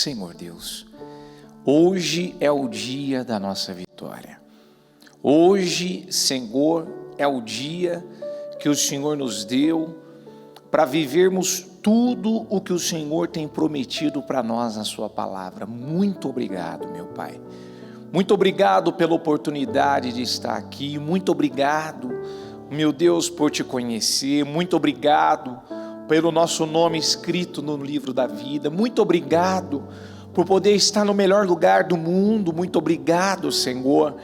Senhor Deus, hoje é o dia da nossa vitória. Hoje, Senhor, é o dia que o Senhor nos deu para vivermos tudo o que o Senhor tem prometido para nós na sua palavra. Muito obrigado, meu Pai. Muito obrigado pela oportunidade de estar aqui. Muito obrigado, meu Deus, por te conhecer. Muito obrigado pelo nosso nome escrito no livro da vida. Muito obrigado por poder estar no melhor lugar do mundo. Muito obrigado, Senhor,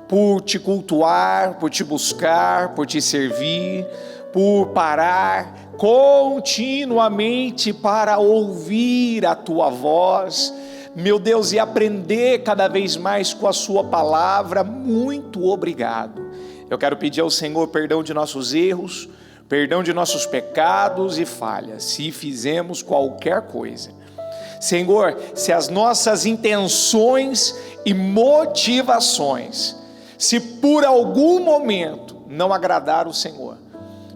por te cultuar, por te buscar, por te servir, por parar continuamente para ouvir a tua voz, meu Deus, e aprender cada vez mais com a sua palavra. Muito obrigado. Eu quero pedir ao Senhor perdão de nossos erros, perdão de nossos pecados e falhas, se fizemos qualquer coisa. Senhor, se as nossas intenções e motivações, se por algum momento não agradar o Senhor,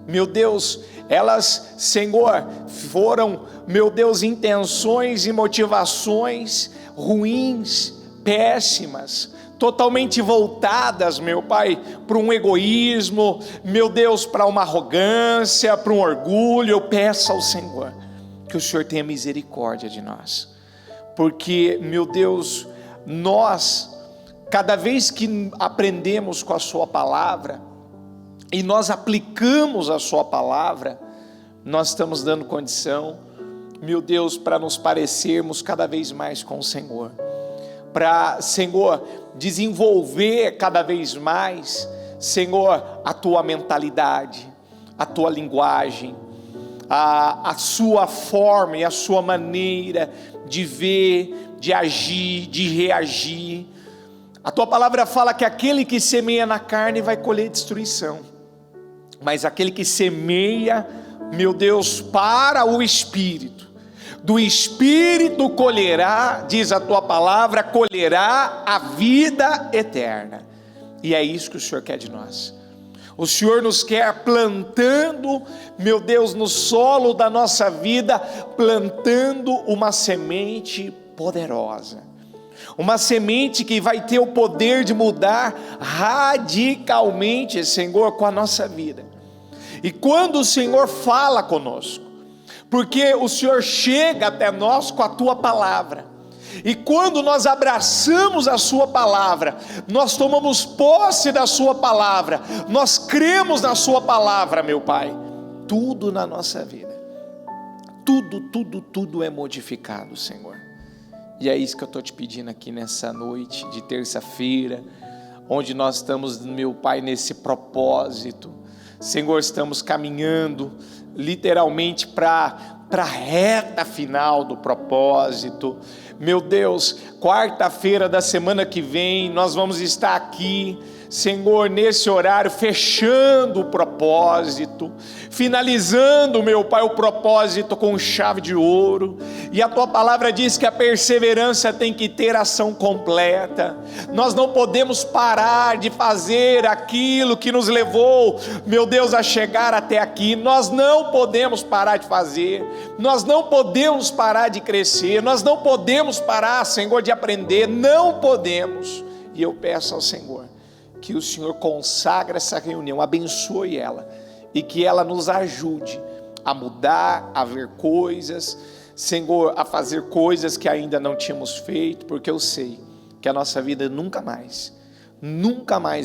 meu Deus, elas, Senhor, foram, meu Deus, intenções e motivações ruins, péssimas, totalmente voltadas, meu Pai, para um egoísmo, meu Deus, para uma arrogância, para um orgulho. Eu peço ao Senhor que o Senhor tenha misericórdia de nós, porque, meu Deus, nós, cada vez que aprendemos com a sua palavra e nós aplicamos a sua palavra, nós estamos dando condição, meu Deus, para nos parecermos cada vez mais com o Senhor, para, Senhor, desenvolver cada vez mais, Senhor, a tua mentalidade, a tua linguagem, a sua forma e a sua maneira de ver, de agir, de reagir. A tua palavra fala que aquele que semeia na carne vai colher destruição, mas aquele que semeia, meu Deus, para o Espírito, do Espírito colherá, diz a tua palavra, colherá a vida eterna. E é isso que o Senhor quer de nós. O Senhor nos quer plantando, meu Deus, no solo da nossa vida, plantando uma semente poderosa, uma semente que vai ter o poder de mudar radicalmente, Senhor, com a nossa vida. E quando o Senhor fala conosco, porque o Senhor chega até nós com a tua palavra, e quando nós abraçamos a sua palavra, nós tomamos posse da sua palavra, nós cremos na sua palavra, meu Pai, tudo na nossa vida, tudo é modificado, Senhor. E é isso que eu estou te pedindo aqui nessa noite de terça-feira, onde nós estamos, meu Pai, nesse propósito. Senhor, estamos caminhando literalmente para a reta final do propósito. Meu Deus, quarta-feira da semana que vem nós vamos estar aqui, Senhor, nesse horário, fechando o propósito, finalizando, meu Pai, o propósito com chave de ouro. E a tua palavra diz que a perseverança tem que ter ação completa. Nós não podemos parar de fazer aquilo que nos levou, meu Deus, a chegar até aqui. Nós não podemos parar de fazer, nós não podemos parar de crescer, nós não podemos parar, Senhor, de aprender, não podemos. E eu peço ao Senhor que o Senhor consagre essa reunião, abençoe ela, e que ela nos ajude a mudar, a ver coisas, Senhor, a fazer coisas que ainda não tínhamos feito, porque eu sei que a nossa vida nunca mais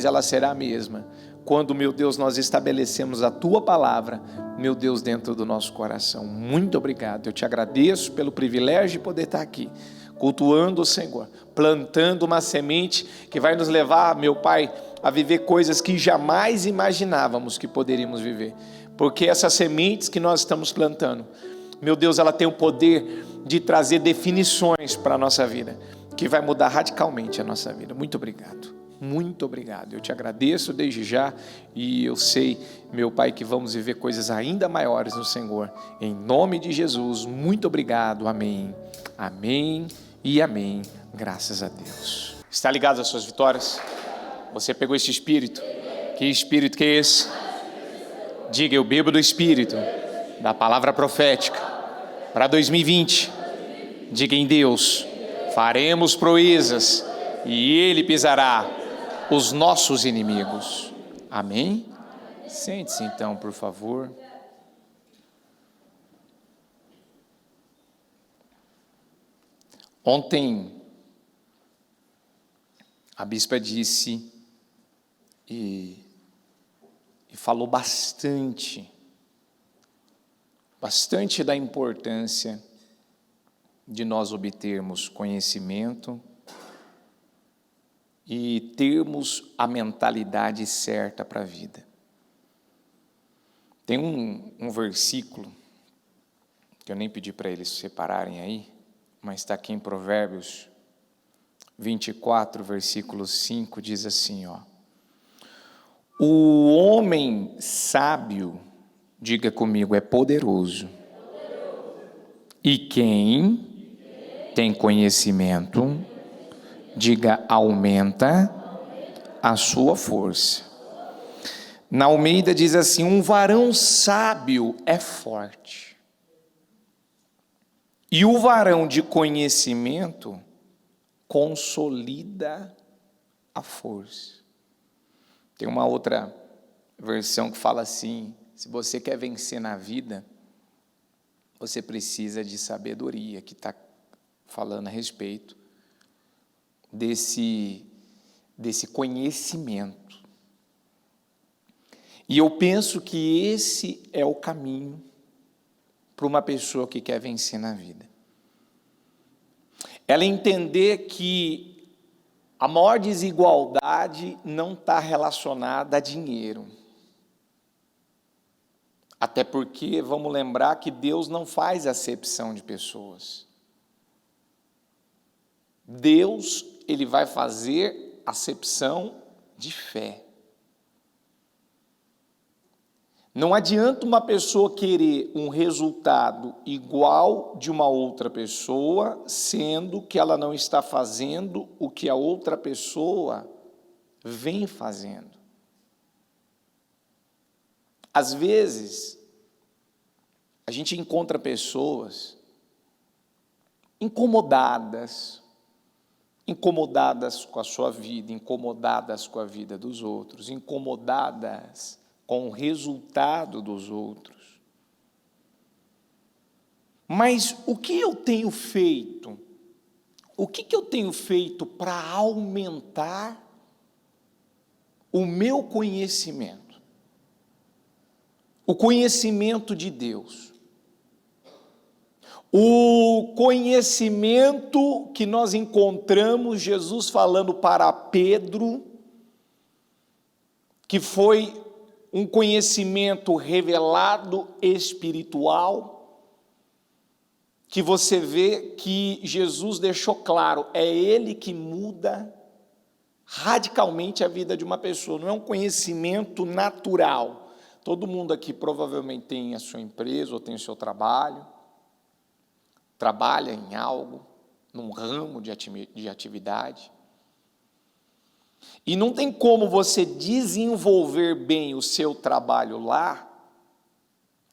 ela será a mesma, quando, meu Deus, nós estabelecemos a tua palavra, meu Deus, dentro do nosso coração. Muito obrigado, eu te agradeço pelo privilégio de poder estar aqui, cultuando o Senhor, plantando uma semente que vai nos levar, meu Pai, a viver coisas que jamais imaginávamos que poderíamos viver, porque essas sementes que nós estamos plantando, meu Deus, ela tem o poder de trazer definições para a nossa vida, que vai mudar radicalmente a nossa vida. Muito obrigado, eu te agradeço desde já, e eu sei, meu Pai, que vamos viver coisas ainda maiores no Senhor, em nome de Jesus. Muito obrigado, amém e amém, graças a Deus. Está ligado às suas vitórias? Você pegou esse espírito? Que espírito que é esse? Diga: eu bebo do espírito da palavra profética para 2020, Diga: em Deus faremos proezas e Ele pisará os nossos inimigos. Amém? Sente-se então, por favor. Ontem, a bispa disse e falou bastante da importância de nós obtermos conhecimento e termos a mentalidade certa para a vida. Tem um versículo, que eu nem pedi para eles separarem aí, mas está aqui em Provérbios 24, versículo 5, diz assim, ó: o homem sábio, diga comigo, é poderoso, e quem tem conhecimento, diga, aumenta a sua força. Na Almeida diz assim: um varão sábio é forte, e o varão de conhecimento consolida a força. Tem uma outra versão que fala assim: se você quer vencer na vida, você precisa de sabedoria, que está falando a respeito desse conhecimento. E eu penso que esse é o caminho para uma pessoa que quer vencer na vida. Ela entender que a maior desigualdade não está relacionada a dinheiro. Até porque, vamos lembrar que Deus não faz acepção de pessoas. Deus, Ele vai fazer acepção de fé. Não adianta uma pessoa querer um resultado igual de uma outra pessoa, sendo que ela não está fazendo o que a outra pessoa vem fazendo. Às vezes, a gente encontra pessoas incomodadas com a sua vida, incomodadas com a vida dos outros, incomodadas com o resultado dos outros. Mas o que eu tenho feito? O que eu tenho feito para aumentar o meu conhecimento? O conhecimento de Deus. O conhecimento que nós encontramos Jesus falando para Pedro, que foi um conhecimento revelado espiritual, que você vê que Jesus deixou claro, é Ele que muda radicalmente a vida de uma pessoa, não é um conhecimento natural. Todo mundo aqui provavelmente tem a sua empresa ou tem o seu trabalho, trabalha em algo, num ramo de atividade, e não tem como você desenvolver bem o seu trabalho lá,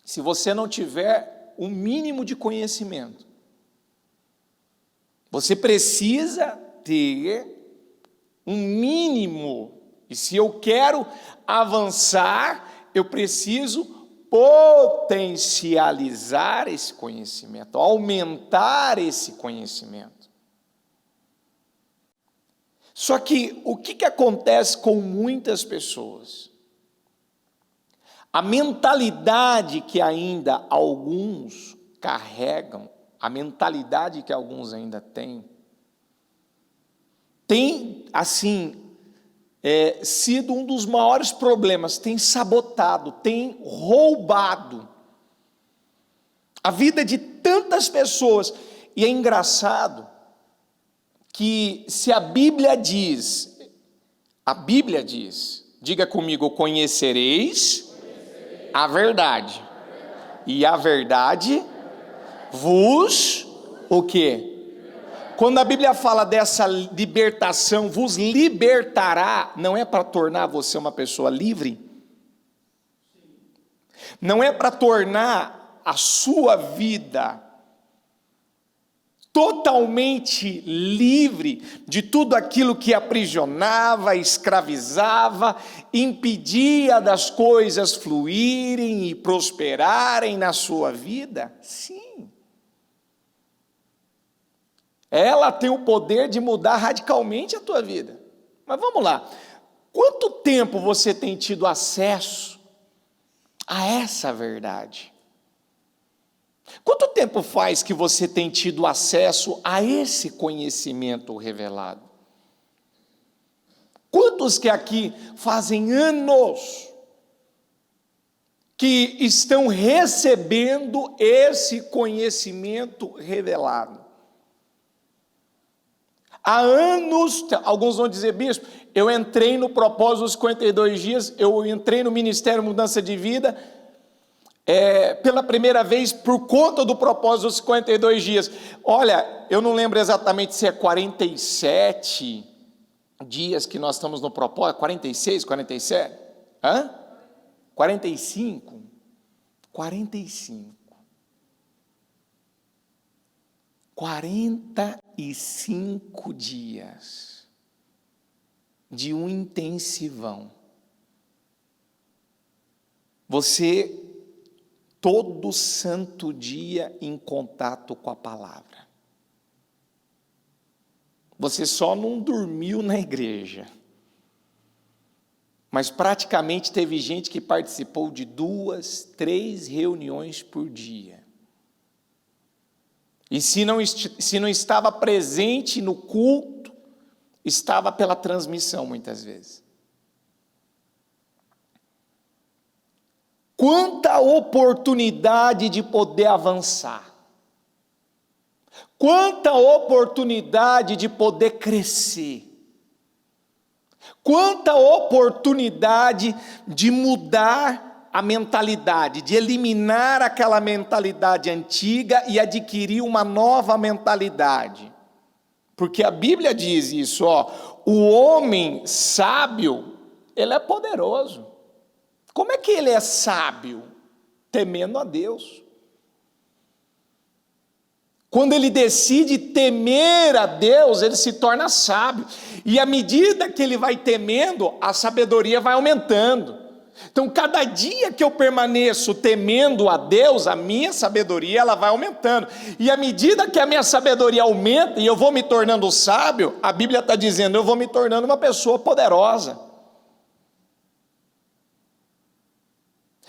se você não tiver um mínimo de conhecimento. Você precisa ter um mínimo, e se eu quero avançar, eu preciso potencializar esse conhecimento, aumentar esse conhecimento. Só que o que acontece com muitas pessoas? A mentalidade que ainda alguns carregam, a mentalidade que alguns ainda têm, tem, assim, sido um dos maiores problemas, tem sabotado, tem roubado a vida de tantas pessoas. E é engraçado que se a Bíblia diz, diga comigo, conhecereis a verdade, e a verdade vos, o quê? Quando a Bíblia fala dessa libertação, vos libertará, não é para tornar você uma pessoa livre? Não é para tornar a sua vida totalmente livre de tudo aquilo que aprisionava, escravizava, impedia das coisas fluírem e prosperarem na sua vida? Sim. Ela tem o poder de mudar radicalmente a tua vida. Mas vamos lá, quanto tempo você tem tido acesso a essa verdade? Quanto tempo faz que você tem tido acesso a esse conhecimento revelado? Quantos que aqui fazem anos que estão recebendo esse conhecimento revelado? Há anos, alguns vão dizer, bispo, eu entrei no propósito dos 52 dias, eu entrei no Ministério Mudança de Vida, pela primeira vez por conta do propósito dos 52 dias. Olha, eu não lembro exatamente se é 47 dias que nós estamos no propósito, 46, 47? 45? 45. 45 dias de um intensivão. Você todo santo dia em contato com a palavra. Você só não dormiu na igreja, mas praticamente teve gente que participou de 2, 3 reuniões por dia. E se não estava presente no culto, estava pela transmissão muitas vezes. Quanta oportunidade de poder avançar. Quanta oportunidade de poder crescer. Quanta oportunidade de mudar a mentalidade, de eliminar aquela mentalidade antiga e adquirir uma nova mentalidade. Porque a Bíblia diz isso, o homem sábio, ele é poderoso. Como é que ele é sábio? Temendo a Deus. Quando ele decide temer a Deus, ele se torna sábio. E à medida que ele vai temendo, a sabedoria vai aumentando. Então, cada dia que eu permaneço temendo a Deus, a minha sabedoria ela vai aumentando. E à medida que a minha sabedoria aumenta e eu vou me tornando sábio, a Bíblia está dizendo, eu vou me tornando uma pessoa poderosa.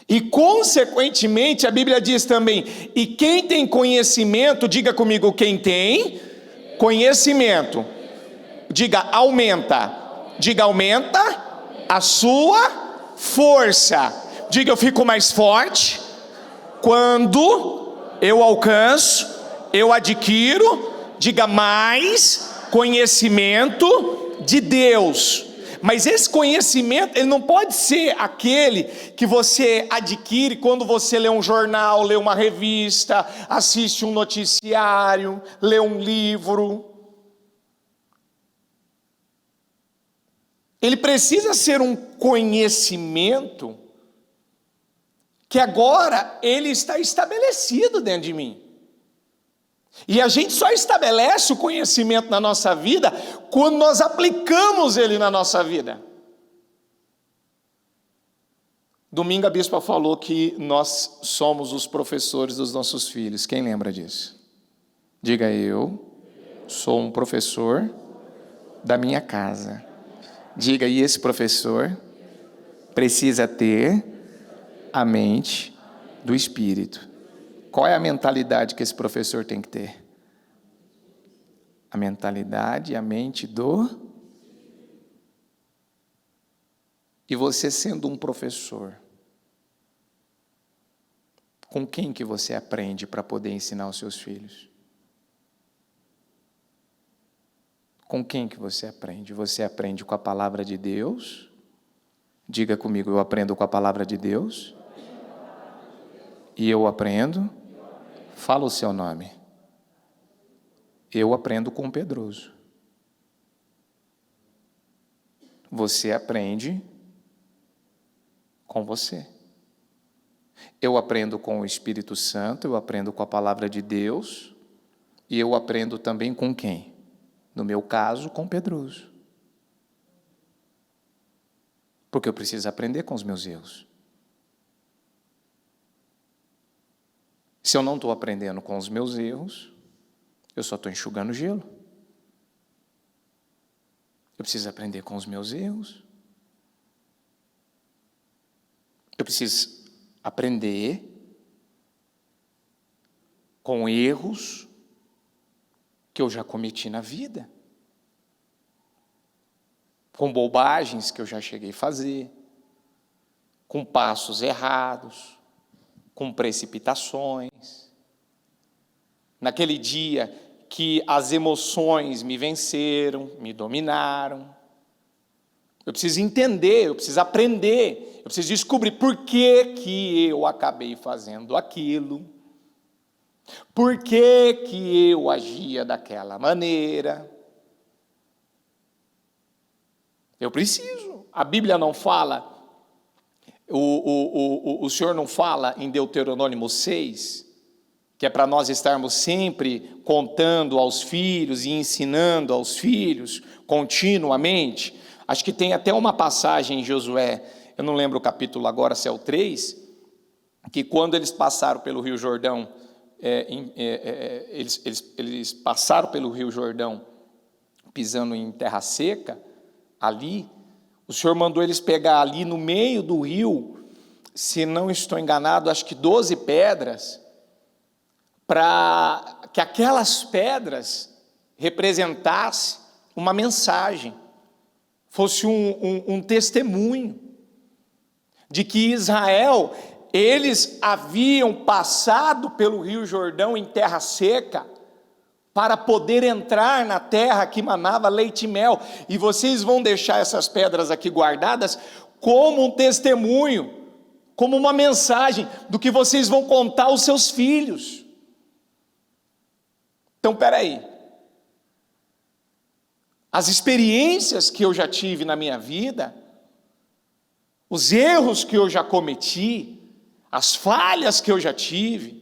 E consequentemente a Bíblia diz também, e quem tem conhecimento, diga comigo, quem tem conhecimento, diga aumenta a sua força, diga eu fico mais forte, quando eu alcanço, eu adquiro, diga mais conhecimento de Deus. Mas esse conhecimento, ele não pode ser aquele que você adquire quando você lê um jornal, lê uma revista, assiste um noticiário, lê um livro. Ele precisa ser um conhecimento que agora ele está estabelecido dentro de mim. E a gente só estabelece o conhecimento na nossa vida quando nós aplicamos ele na nossa vida. Domingo a bispa falou que nós somos os professores dos nossos filhos. Quem lembra disso? Diga eu sou um professor da minha casa. Diga, e esse professor precisa ter a mente do Espírito. Qual é a mentalidade que esse professor tem que ter? A mentalidade e a mente do... E você sendo um professor, com quem que você aprende para poder ensinar os seus filhos? Com quem que você aprende? Você aprende com a palavra de Deus? Diga comigo, eu aprendo com a palavra de Deus. E eu aprendo... Fala o seu nome. Eu aprendo com o Pedroso. Você aprende com você. Eu aprendo com o Espírito Santo, eu aprendo com a palavra de Deus, E eu aprendo também com quem? No meu caso, com Pedroso. Porque eu preciso aprender com os meus erros. Se eu não estou aprendendo com os meus erros, eu só estou enxugando gelo. Eu preciso aprender com os meus erros. Eu preciso aprender com erros que eu já cometi na vida. Com bobagens que eu já cheguei a fazer. Com passos errados. Com precipitações. Naquele dia que as emoções me venceram, me dominaram. Eu preciso entender, eu preciso aprender, eu preciso descobrir por que eu acabei fazendo aquilo, por que eu agia daquela maneira. Eu preciso. A Bíblia não fala, o Senhor não fala em Deuteronômio 6, que é para nós estarmos sempre contando aos filhos e ensinando aos filhos continuamente. Acho que tem até uma passagem em Josué, eu não lembro o capítulo agora, se é o 3, que quando eles passaram pelo Rio Jordão, eles passaram pelo Rio Jordão pisando em terra seca, ali, o Senhor mandou eles pegar ali no meio do rio, se não estou enganado, acho que 12 pedras, para que aquelas pedras representassem uma mensagem, fosse um testemunho de que Israel, eles haviam passado pelo Rio Jordão em terra seca, para poder entrar na terra que manava leite e mel, e vocês vão deixar essas pedras aqui guardadas como um testemunho, como uma mensagem do que vocês vão contar aos seus filhos. Então, peraí, as experiências que eu já tive na minha vida, os erros que eu já cometi, as falhas que eu já tive,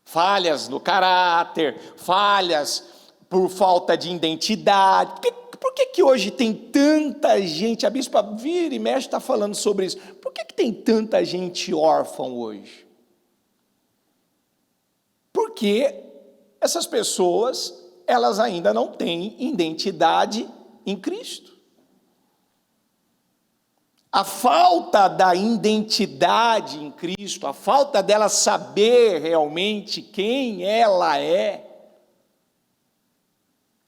falhas no caráter, falhas por falta de identidade. Por que hoje tem tanta gente, a bispa vira e mexe está falando sobre isso, por que tem tanta gente órfã hoje? Porque essas pessoas, elas ainda não têm identidade em Cristo. A falta da identidade em Cristo, a falta dela saber realmente quem ela é,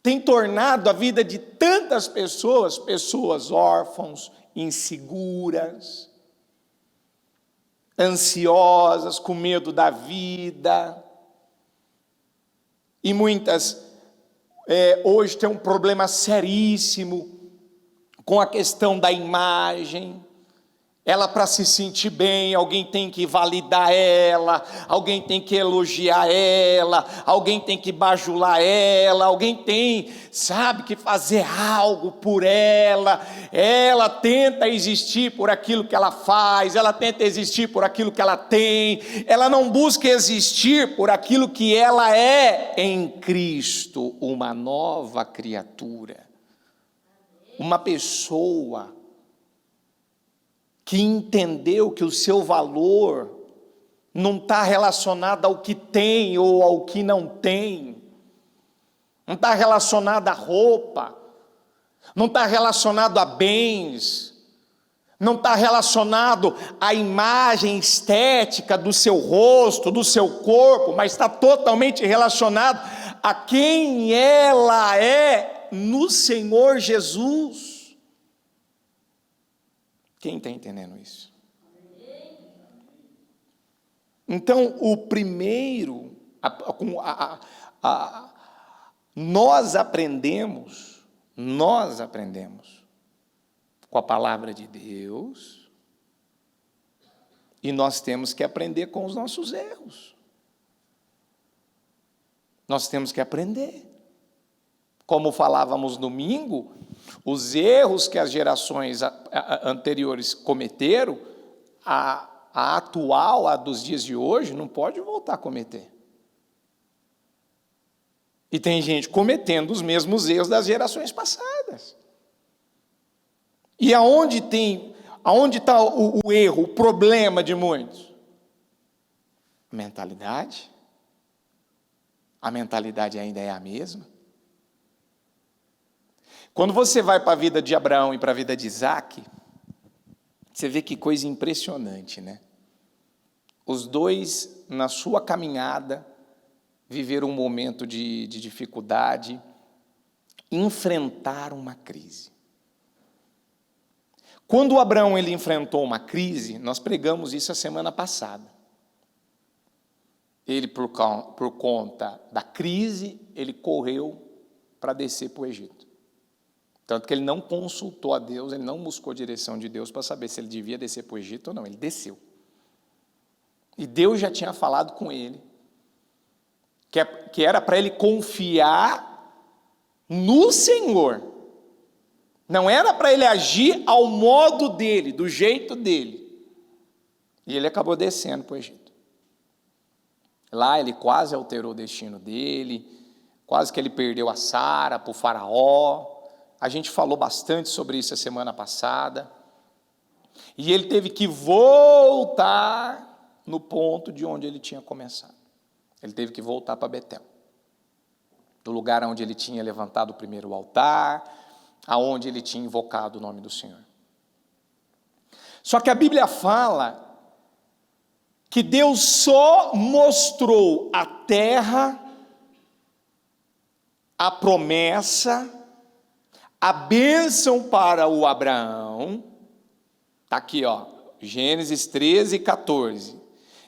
tem tornado a vida de tantas pessoas, pessoas órfãos, inseguras, ansiosas, com medo da vida. E muitas, hoje tem um problema seríssimo com a questão da imagem. Ela, para se sentir bem, alguém tem que validar ela, alguém tem que elogiar ela, alguém tem que bajular ela, alguém tem, que fazer algo por ela. Ela tenta existir por aquilo que ela faz, ela tenta existir por aquilo que ela tem, ela não busca existir por aquilo que ela é em Cristo, uma nova criatura, uma pessoa que entendeu que o seu valor não está relacionado ao que tem ou ao que não tem, não está relacionado à roupa, não está relacionado a bens, não está relacionado à imagem estética do seu rosto, do seu corpo, mas está totalmente relacionado a quem ela é no Senhor Jesus. Quem está entendendo isso? Então, o primeiro, nós aprendemos com a palavra de Deus, e nós temos que aprender com os nossos erros. Nós temos que aprender. Como falávamos domingo, os erros que as gerações anteriores cometeram, a atual, a dos dias de hoje, não pode voltar a cometer. E tem gente cometendo os mesmos erros das gerações passadas. E aonde está o erro, o problema de muitos? A mentalidade. A mentalidade ainda é a mesma. Quando você vai para a vida de Abraão e para a vida de Isaac, você vê que coisa impressionante, né? Os dois, na sua caminhada, viveram um momento de dificuldade, enfrentaram uma crise. Quando Abraão ele enfrentou uma crise, nós pregamos isso a semana passada. Ele, por conta da crise, ele correu para descer para o Egito. Tanto que ele não consultou a Deus, ele não buscou a direção de Deus para saber se ele devia descer para o Egito ou não, ele desceu. E Deus já tinha falado com ele, que era para ele confiar no Senhor. Não era para ele agir ao modo dele, do jeito dele. E ele acabou descendo para o Egito. Lá ele quase alterou o destino dele, quase que ele perdeu a Sara para o faraó. A gente falou bastante sobre isso a semana passada. E ele teve que voltar no ponto de onde ele tinha começado. Ele teve que voltar para Betel, do lugar onde ele tinha levantado o primeiro altar, aonde ele tinha invocado o nome do Senhor. Só que a Bíblia fala que Deus só mostrou a terra, a promessa, a bênção para o Abraão. Está aqui, ó, Gênesis 13, 14.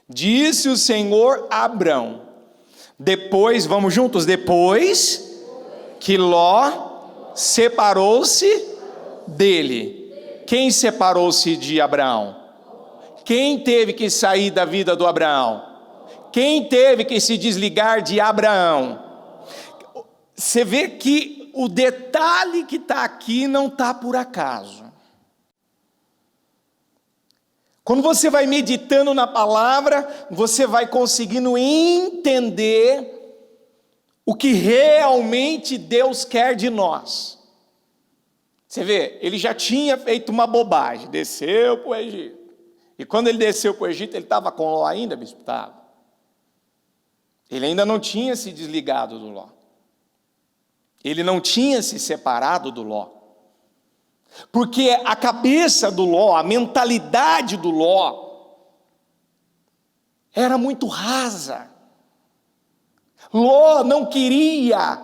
Disse o Senhor a Abrão, depois, vamos juntos, depois que Ló separou-se dele. Quem separou-se de Abraão? Quem teve que sair da vida do Abraão? Quem teve que se desligar de Abraão? Você vê que o detalhe que está aqui não está por acaso. Quando você vai meditando na palavra, você vai conseguindo entender o que realmente Deus quer de nós. Você vê, ele já tinha feito uma bobagem, desceu para o Egito. E quando ele desceu para o Egito, ele estava com Ló ainda, bispo? Estava. Ele ainda não tinha se desligado do Ló. Ele não tinha se separado do Ló. Porque a cabeça do Ló, a mentalidade do Ló, era muito rasa. Ló não queria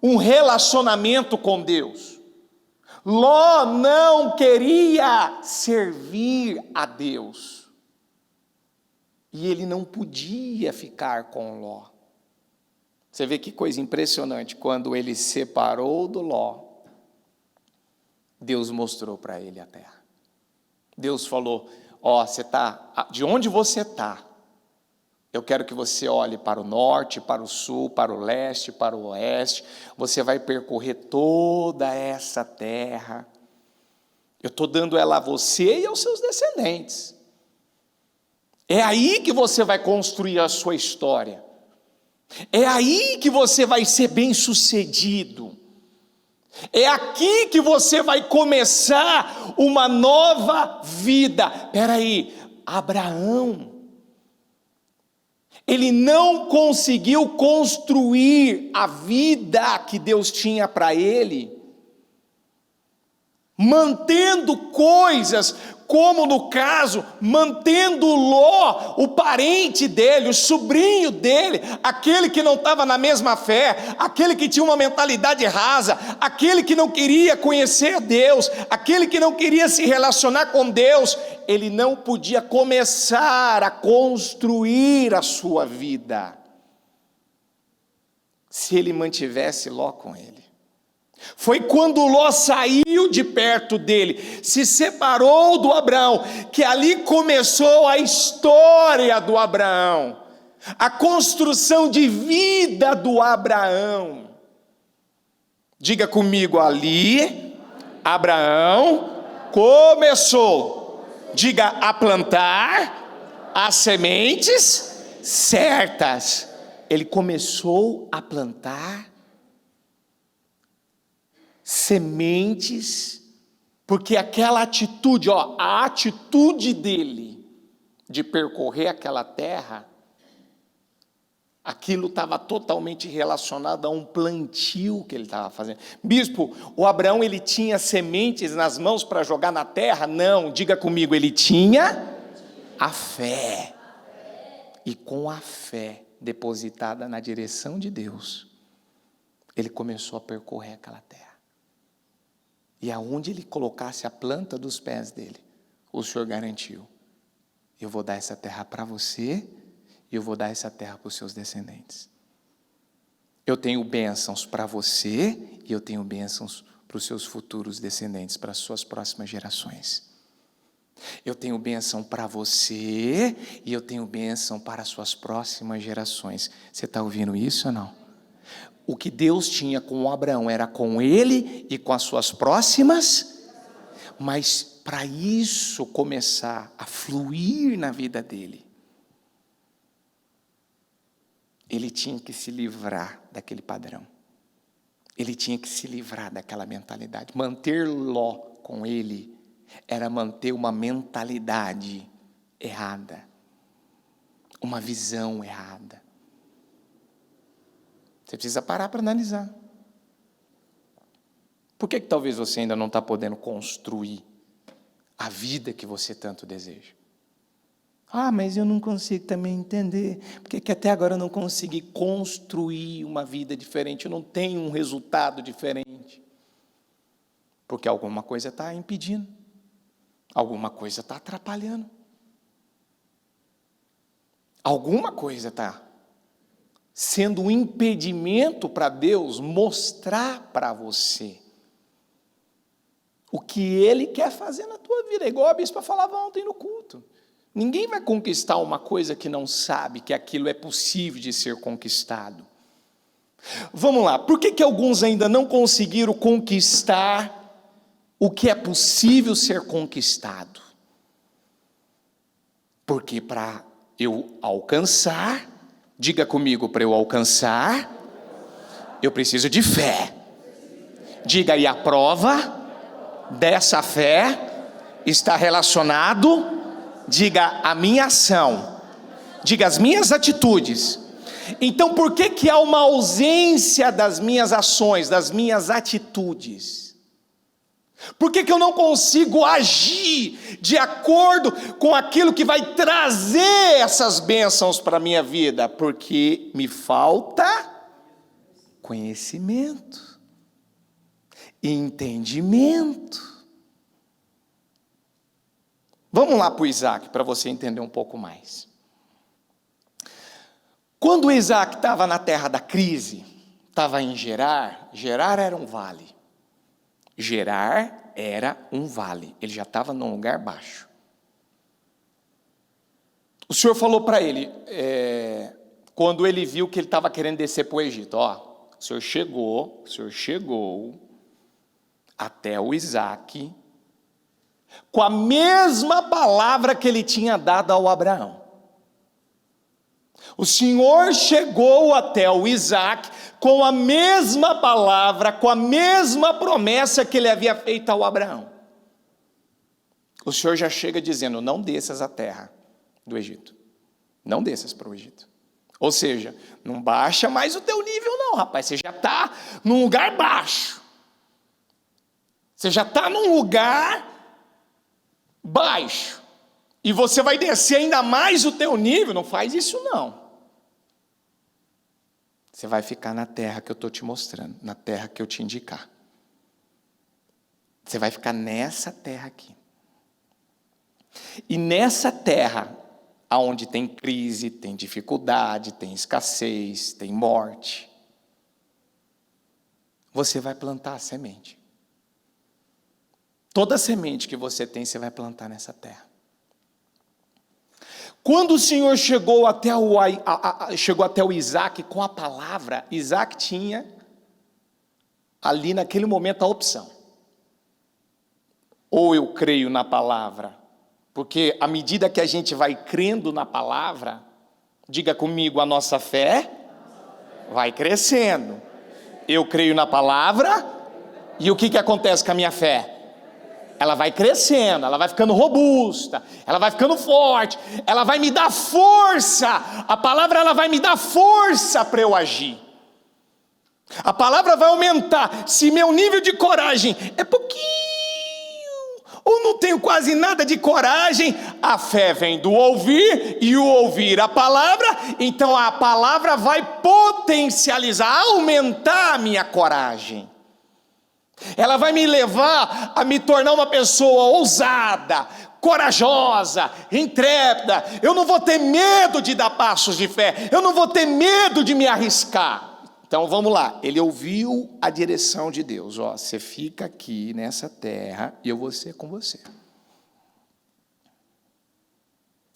um relacionamento com Deus. Ló não queria servir a Deus. E ele não podia ficar com Ló. Você vê que coisa impressionante, quando ele separou do Ló, Deus mostrou para ele a terra. Deus falou, ó, de onde você está, eu quero que você olhe para o norte, para o sul, para o leste, para o oeste, você vai percorrer toda essa terra, eu estou dando ela a você e aos seus descendentes, é aí que você vai construir a sua história, é aí que você vai ser bem-sucedido, é aqui que você vai começar uma nova vida. Espera aí, Abraão, ele não conseguiu construir a vida que Deus tinha para ele, mantendo coisas, como no caso, mantendo Ló, o parente dele, o sobrinho dele, aquele que não estava na mesma fé, aquele que tinha uma mentalidade rasa, aquele que não queria conhecer Deus, aquele que não queria se relacionar com Deus, ele não podia começar a construir a sua vida, se ele mantivesse Ló com ele. Foi quando Ló saiu de perto dele, se separou do Abraão, que ali começou a história do Abraão, a construção de vida do Abraão. Diga comigo, ali, Abraão começou, diga, a plantar as sementes certas. Ele começou a plantar sementes, porque aquela atitude, a atitude dele de percorrer aquela terra, aquilo estava totalmente relacionado a um plantio que ele estava fazendo. Bispo, o Abraão, ele tinha sementes nas mãos para jogar na terra? Não, diga comigo, ele tinha a fé. E com a fé depositada na direção de Deus, ele começou a percorrer aquela terra. E aonde ele colocasse a planta dos pés dele, o Senhor garantiu: eu vou dar essa terra para você, e eu vou dar essa terra para os seus descendentes. Eu tenho bênçãos para você, e eu tenho bênçãos para os seus futuros descendentes, para as suas próximas gerações. Eu tenho bênção para você, e eu tenho bênção para as suas próximas gerações. Você está ouvindo isso ou não? O que Deus tinha com Abraão era com ele e com as suas próximas, mas para isso começar a fluir na vida dele, ele tinha que se livrar daquele padrão. Ele tinha que se livrar daquela mentalidade. Manter Ló com ele era manter uma mentalidade errada, uma visão errada. Você precisa parar para analisar. Por que talvez você ainda não está podendo construir a vida que você tanto deseja? Mas eu não consigo também entender. Porque que até agora eu não consegui construir uma vida diferente, eu não tenho um resultado diferente. Porque alguma coisa está impedindo. Alguma coisa está atrapalhando. Alguma coisa está sendo um impedimento para Deus mostrar para você o que Ele quer fazer na tua vida. Igual a bispa falava ontem no culto. Ninguém vai conquistar uma coisa que não sabe que aquilo é possível de ser conquistado. Vamos lá, por que alguns ainda não conseguiram conquistar o que é possível ser conquistado? Porque para eu alcançar, diga comigo, para eu alcançar, eu preciso de fé. Diga aí, a prova dessa fé está relacionado, diga, a minha ação, diga, as minhas atitudes. Então por que há uma ausência das minhas ações, das minhas atitudes? Por que eu não consigo agir de acordo com aquilo que vai trazer essas bênçãos para a minha vida? Porque me falta conhecimento, entendimento. Vamos lá para o Isaac, para você entender um pouco mais. Quando o Isaac estava na terra da crise, estava em Gerar, Gerar era um vale. Gerar era um vale, ele já estava num lugar baixo. O Senhor falou para ele, quando ele viu que ele estava querendo descer para o Egito, o Senhor chegou até o Isaac, com a mesma palavra que ele tinha dado ao Abraão. O Senhor chegou até o Isaac com a mesma palavra, com a mesma promessa que ele havia feito ao Abraão. O Senhor já chega dizendo: não desças a terra do Egito, não desças para o Egito. Ou seja, não baixa mais o teu nível não, rapaz, você já está num lugar baixo. Você já está num lugar baixo, e você vai descer ainda mais o teu nível. Não faz isso não. Você vai ficar na terra que eu estou te mostrando, na terra que eu te indicar. Você vai ficar nessa terra aqui. E nessa terra, onde tem crise, tem dificuldade, tem escassez, tem morte, você vai plantar a semente. Toda semente que você tem, você vai plantar nessa terra. Quando o Senhor chegou até o Isaac com a palavra, Isaac tinha ali naquele momento a opção. Ou eu creio na palavra, porque à medida que a gente vai crendo na palavra, diga comigo, a nossa fé vai crescendo. Eu creio na palavra, E o que acontece com a minha fé? Ela vai crescendo, ela vai ficando robusta, ela vai ficando forte, ela vai me dar força. A palavra ela vai me dar força para eu agir. A palavra vai aumentar. Se meu nível de coragem é pouquinho, ou não tenho quase nada de coragem, a fé vem do ouvir e o ouvir a palavra, então a palavra vai potencializar, aumentar a minha coragem. Ela vai me levar a me tornar uma pessoa ousada, corajosa, intrépida. Eu não vou ter medo de dar passos de fé, eu não vou ter medo de me arriscar. Então vamos lá, ele ouviu a direção de Deus, ó, você fica aqui nessa terra e eu vou ser com você.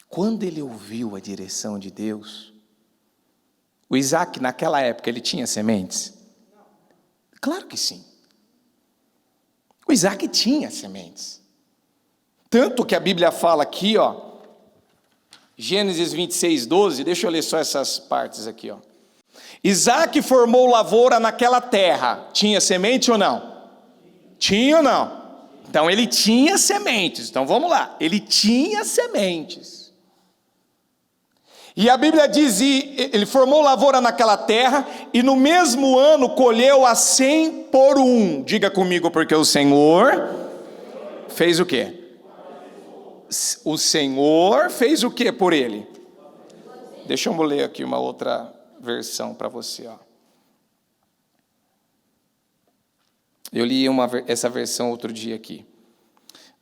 Quando ele ouviu a direção de Deus, o Isaac naquela época ele tinha sementes? Claro que sim. O Isaac tinha sementes. Tanto que a Bíblia fala aqui, ó, Gênesis 26, 12, deixa eu ler só essas partes aqui, ó. Isaac formou lavoura naquela terra. Tinha semente ou não? Tinha ou não? Então ele tinha sementes. Então vamos lá. Ele tinha sementes. E a Bíblia diz, ele formou lavoura naquela terra, e no mesmo ano colheu a 100 por 1. Diga comigo, porque o Senhor fez o quê? O Senhor fez o quê por ele? Deixa eu ler aqui uma outra versão para você, ó. Eu li essa versão outro dia aqui.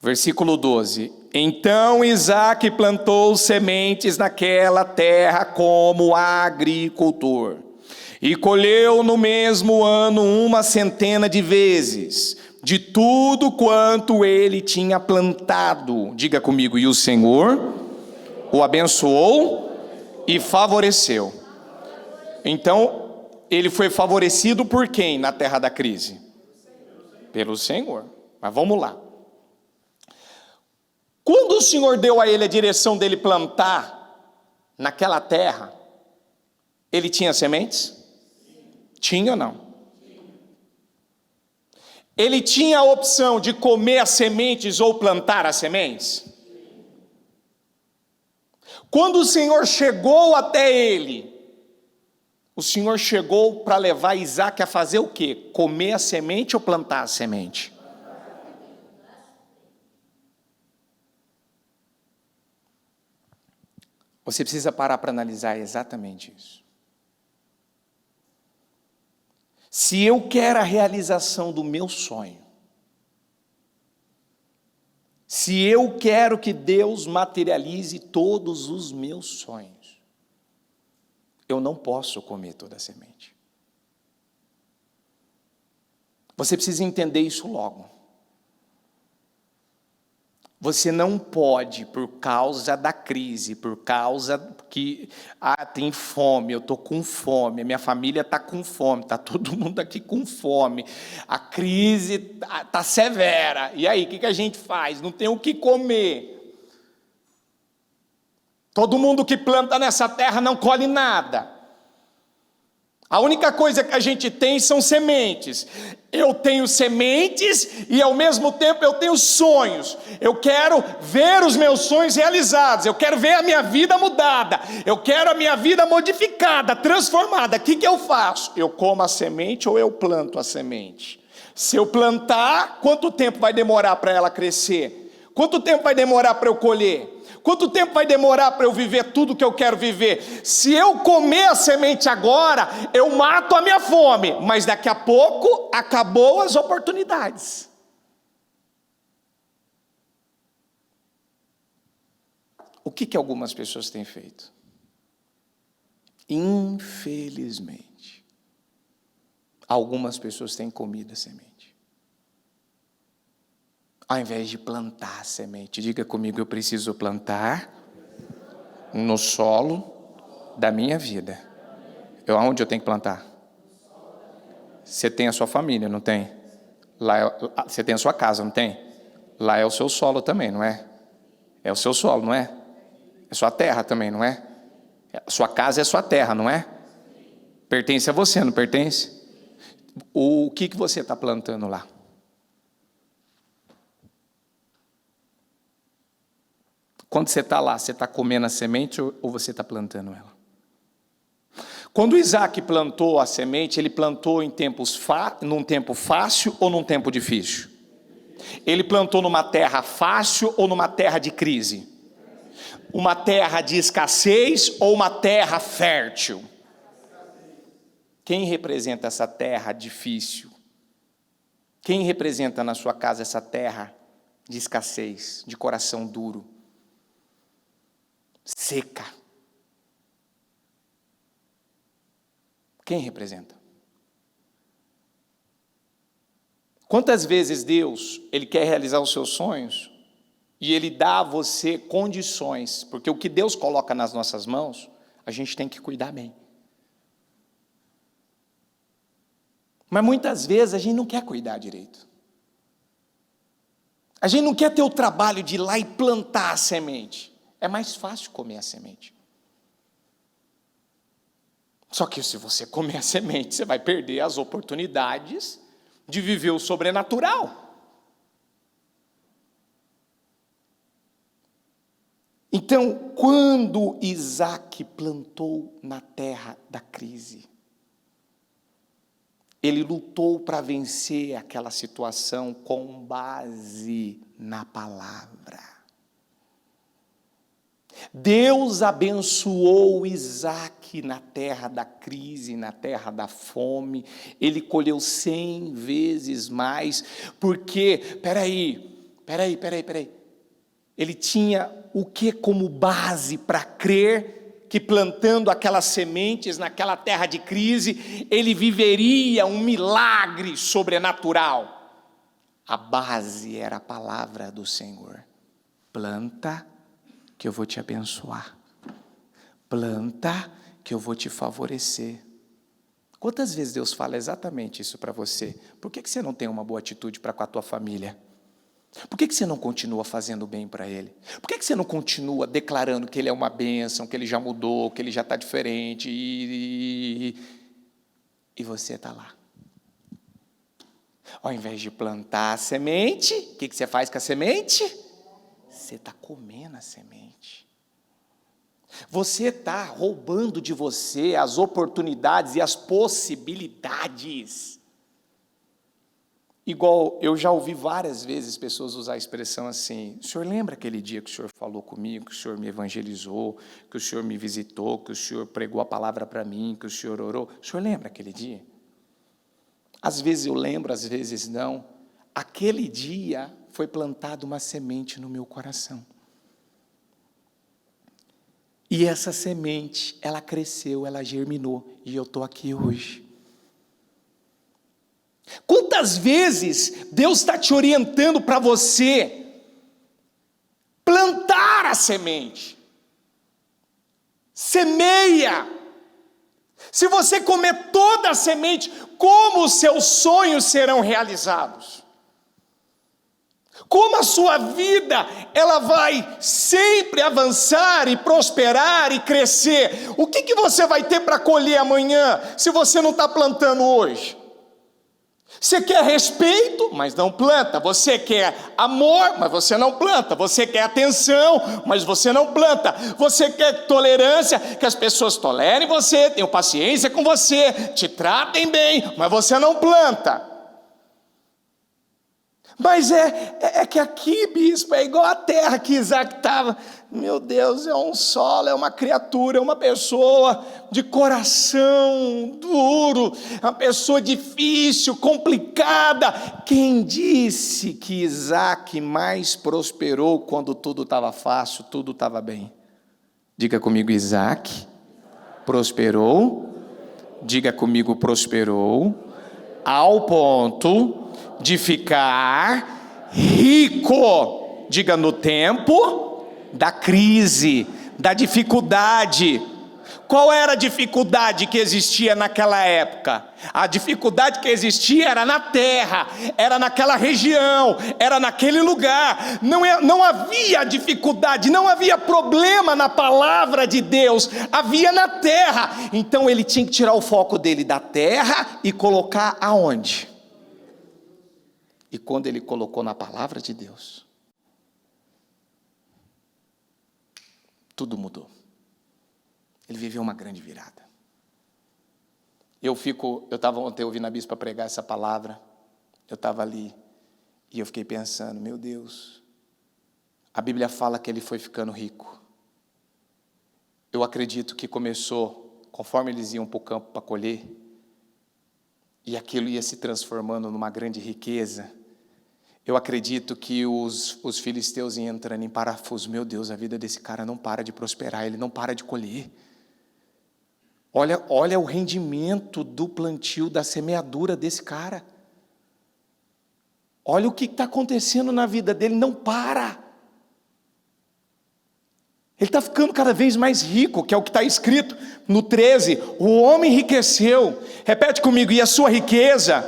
Versículo 12. Então Isaac plantou sementes naquela terra como agricultor, e colheu no mesmo ano 100 de vezes, de tudo quanto ele tinha plantado. Diga comigo, e o Senhor o abençoou e favoreceu. Então, ele foi favorecido por quem na terra da crise? Pelo Senhor. Mas vamos lá. Quando o Senhor deu a ele a direção dele plantar naquela terra, ele tinha sementes? Tinha ou não? Ele tinha a opção de comer as sementes ou plantar as sementes? Quando o Senhor chegou até ele, o Senhor chegou para levar Isaac a fazer o quê? Comer a semente ou plantar a semente? Você precisa parar para analisar exatamente isso. Se eu quero a realização do meu sonho, se eu quero que Deus materialize todos os meus sonhos, eu não posso comer toda a semente. Você precisa entender isso logo. Você não pode, por causa da crise, por causa que tem fome, eu estou com fome, a minha família está com fome, está todo mundo aqui com fome, a crise está severa, e aí, o que a gente faz? Não tem o que comer. Todo mundo que planta nessa terra não colhe nada. A única coisa que a gente tem são sementes. Eu tenho sementes e ao mesmo tempo eu tenho sonhos. Eu quero ver os meus sonhos realizados. Eu quero ver a minha vida mudada. Eu quero a minha vida modificada, transformada. O que eu faço? Eu como a semente ou eu planto a semente? Se eu plantar, quanto tempo vai demorar para ela crescer? Quanto tempo vai demorar para eu colher? Quanto tempo vai demorar para eu viver tudo que eu quero viver? Se eu comer a semente agora, eu mato a minha fome, mas daqui a pouco acabou as oportunidades. O que algumas pessoas têm feito? Infelizmente, algumas pessoas têm comido a semente. Ao invés de plantar a semente, diga comigo, eu preciso plantar no solo da minha vida. Aonde eu tenho que plantar? Você tem a sua família, não tem? Lá você tem a sua casa, não tem? Lá é o seu solo também, não é? É o seu solo, não é? É sua terra também, não é? A sua casa é sua terra, não é? Pertence a você, não pertence? O que você está plantando lá? Quando você está lá, você está comendo a semente ou você está plantando ela? Quando Isaac plantou a semente, ele plantou num tempo fácil ou num tempo difícil? Ele plantou numa terra fácil ou numa terra de crise? Uma terra de escassez ou uma terra fértil? Quem representa essa terra difícil? Quem representa na sua casa essa terra de escassez, de coração duro, seca? Quem representa? Quantas vezes Deus, Ele quer realizar os seus sonhos e Ele dá a você condições, porque o que Deus coloca nas nossas mãos, a gente tem que cuidar bem. Mas muitas vezes a gente não quer cuidar direito. A gente não quer ter o trabalho de ir lá e plantar a semente. É mais fácil comer a semente. Só que se você comer a semente, você vai perder as oportunidades de viver o sobrenatural. Então, quando Isaac plantou na terra da crise, ele lutou para vencer aquela situação com base na palavra. Deus abençoou Isaac na terra da crise, na terra da fome. Ele colheu 100 vezes mais, porque, peraí. Ele tinha o que como base para crer que plantando aquelas sementes naquela terra de crise, ele viveria um milagre sobrenatural. A base era a palavra do Senhor. Planta que eu vou te abençoar. Planta que eu vou te favorecer. Quantas vezes Deus fala exatamente isso para você? Por que você não tem uma boa atitude para com a tua família? Por que você não continua fazendo bem para Ele? Por que você não continua declarando que Ele é uma bênção, que Ele já mudou, que Ele já está diferente e você está lá? Ao invés de plantar a semente, o que você faz com a semente? Você está comendo a semente. Você está roubando de você as oportunidades e as possibilidades. Igual eu já ouvi várias vezes pessoas usar a expressão assim: o senhor lembra aquele dia que o senhor falou comigo, que o senhor me evangelizou, que o senhor me visitou, que o senhor pregou a palavra para mim, que o senhor orou? O senhor lembra aquele dia? Às vezes eu lembro, às vezes não. Aquele dia foi plantada uma semente no meu coração. E essa semente, ela cresceu, ela germinou, e eu estou aqui hoje. Quantas vezes Deus está te orientando para você plantar a semente? Semeia. Se você comer toda a semente, como os seus sonhos serão realizados? Como a sua vida, ela vai sempre avançar e prosperar e crescer? O que você vai ter para colher amanhã, se você não está plantando hoje? Você quer respeito, mas não planta. Você quer amor, mas você não planta. Você quer atenção, mas você não planta. Você quer tolerância, que as pessoas tolerem você, tenham paciência com você, te tratem bem, mas você não planta. Mas é que aqui, bispo, é igual a terra que Isaac estava. Meu Deus, é um solo, é uma criatura, é uma pessoa de coração duro, é uma pessoa difícil, complicada. Quem disse que Isaac mais prosperou quando tudo estava fácil, tudo estava bem? Diga comigo, Isaac prosperou. Diga comigo, prosperou ao ponto de ficar rico. Diga, no tempo da crise, da dificuldade. Qual era a dificuldade que existia naquela época? A dificuldade que existia era na terra, era naquela região, era naquele lugar. Não havia dificuldade, não havia problema na palavra de Deus, havia na terra. Então ele tinha que tirar o foco dele da terra e colocar aonde? E quando ele colocou na palavra de Deus, tudo mudou. Ele viveu uma grande virada. Eu estava ontem ouvindo a bispa pregar essa palavra, eu estava ali, e eu fiquei pensando, meu Deus, a Bíblia fala que ele foi ficando rico. Eu acredito que começou, conforme eles iam para o campo para colher, e aquilo ia se transformando numa grande riqueza. Eu acredito que os filisteus iam entrando em parafuso. Meu Deus, a vida desse cara não para de prosperar, ele não para de colher. Olha o rendimento do plantio, da semeadura desse cara. Olha o que está acontecendo na vida dele, não para. Ele está ficando cada vez mais rico, que é o que está escrito no 13. O homem enriqueceu. Repete comigo, e a sua riqueza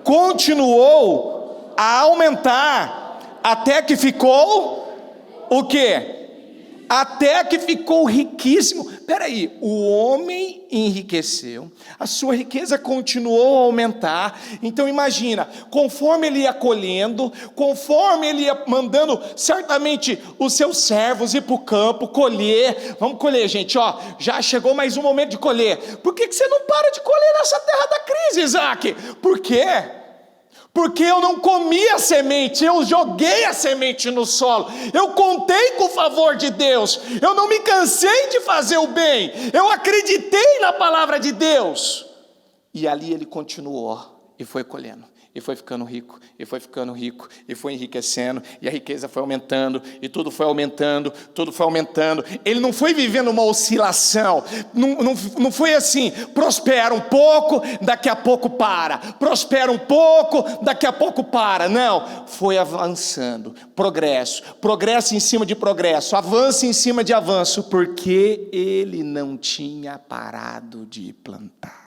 continuou a aumentar, até que ficou o quê? Até que ficou riquíssimo. Espera aí, o homem enriqueceu, a sua riqueza continuou a aumentar. Então imagina, conforme ele ia colhendo, conforme ele ia mandando certamente os seus servos ir para o campo, colher. Vamos colher, gente, ó, já chegou mais um momento de colher. Por que você não para de colher nessa terra da crise, Isaac? Por quê? Porque eu não comi a semente, eu joguei a semente no solo, eu contei com o favor de Deus, eu não me cansei de fazer o bem, eu acreditei na palavra de Deus. E ali ele continuou, e foi colhendo, e foi ficando rico, e foi ficando rico, e foi enriquecendo, e a riqueza foi aumentando, e tudo foi aumentando, tudo foi aumentando. Ele não foi vivendo uma oscilação, não foi assim, prospera um pouco, daqui a pouco para, prospera um pouco, daqui a pouco para. Não, foi avançando, progresso em cima de progresso, avanço em cima de avanço, porque ele não tinha parado de plantar.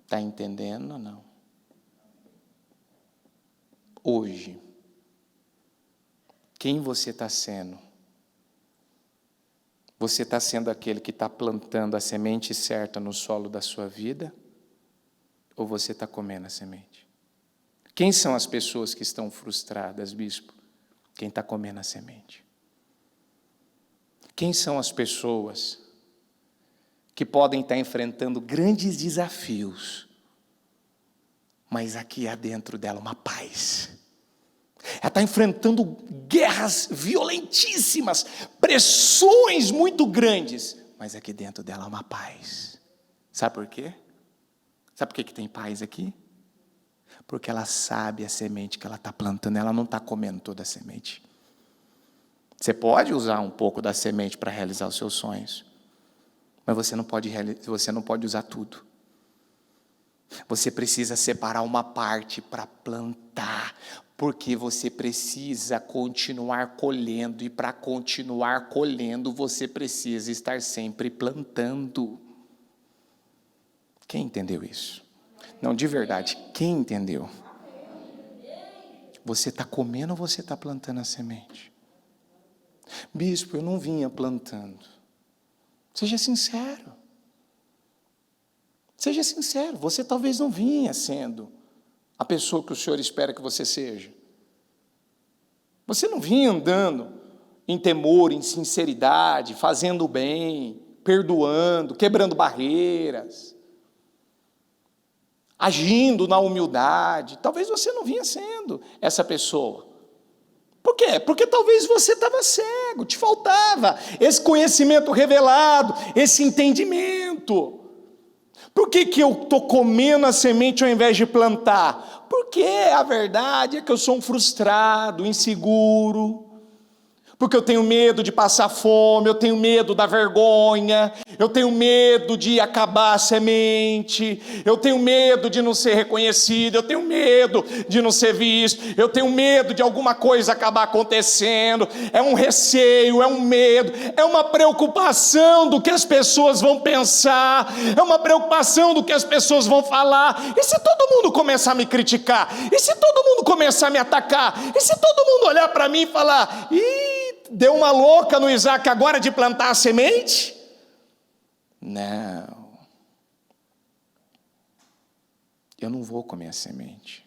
Está entendendo ou não? Hoje, quem você está sendo? Você está sendo aquele que está plantando a semente certa no solo da sua vida? Ou você está comendo a semente? Quem são as pessoas que estão frustradas, bispo? Quem está comendo a semente. Quem são as pessoas que podem estar enfrentando grandes desafios, mas aqui há dentro dela uma paz? Ela está enfrentando guerras violentíssimas, pressões muito grandes, mas aqui dentro dela há uma paz. Sabe por quê? Sabe por que tem paz aqui? Porque ela sabe a semente que ela está plantando, ela não está comendo toda a semente. Você pode usar um pouco da semente para realizar os seus sonhos, mas você não pode usar tudo. Você precisa separar uma parte para plantar, porque você precisa continuar colhendo, e para continuar colhendo, você precisa estar sempre plantando. Quem entendeu isso? Não, de verdade, quem entendeu? Você está comendo ou você está plantando a semente? Bispo, eu não vinha plantando. Seja sincero. Seja sincero, você talvez não vinha sendo a pessoa que o Senhor espera que você seja. Você não vinha andando em temor, em sinceridade, fazendo o bem, perdoando, quebrando barreiras, agindo na humildade. Talvez você não vinha sendo essa pessoa. Por quê? Porque talvez você estava cego, te faltava esse conhecimento revelado, esse entendimento. Por que eu estou comendo a semente ao invés de plantar? Porque a verdade é que eu sou um frustrado, inseguro. Porque eu tenho medo de passar fome, eu tenho medo da vergonha, eu tenho medo de acabar a semente, eu tenho medo de não ser reconhecido, eu tenho medo de não ser visto, eu tenho medo de alguma coisa acabar acontecendo. É um receio, é um medo, é uma preocupação do que as pessoas vão pensar, é uma preocupação do que as pessoas vão falar. E se todo mundo começar a me criticar? E se todo mundo começar a me atacar? E se todo mundo olhar para mim e falar: deu uma louca no Isaac agora de plantar a semente? Não. Eu não vou comer a semente.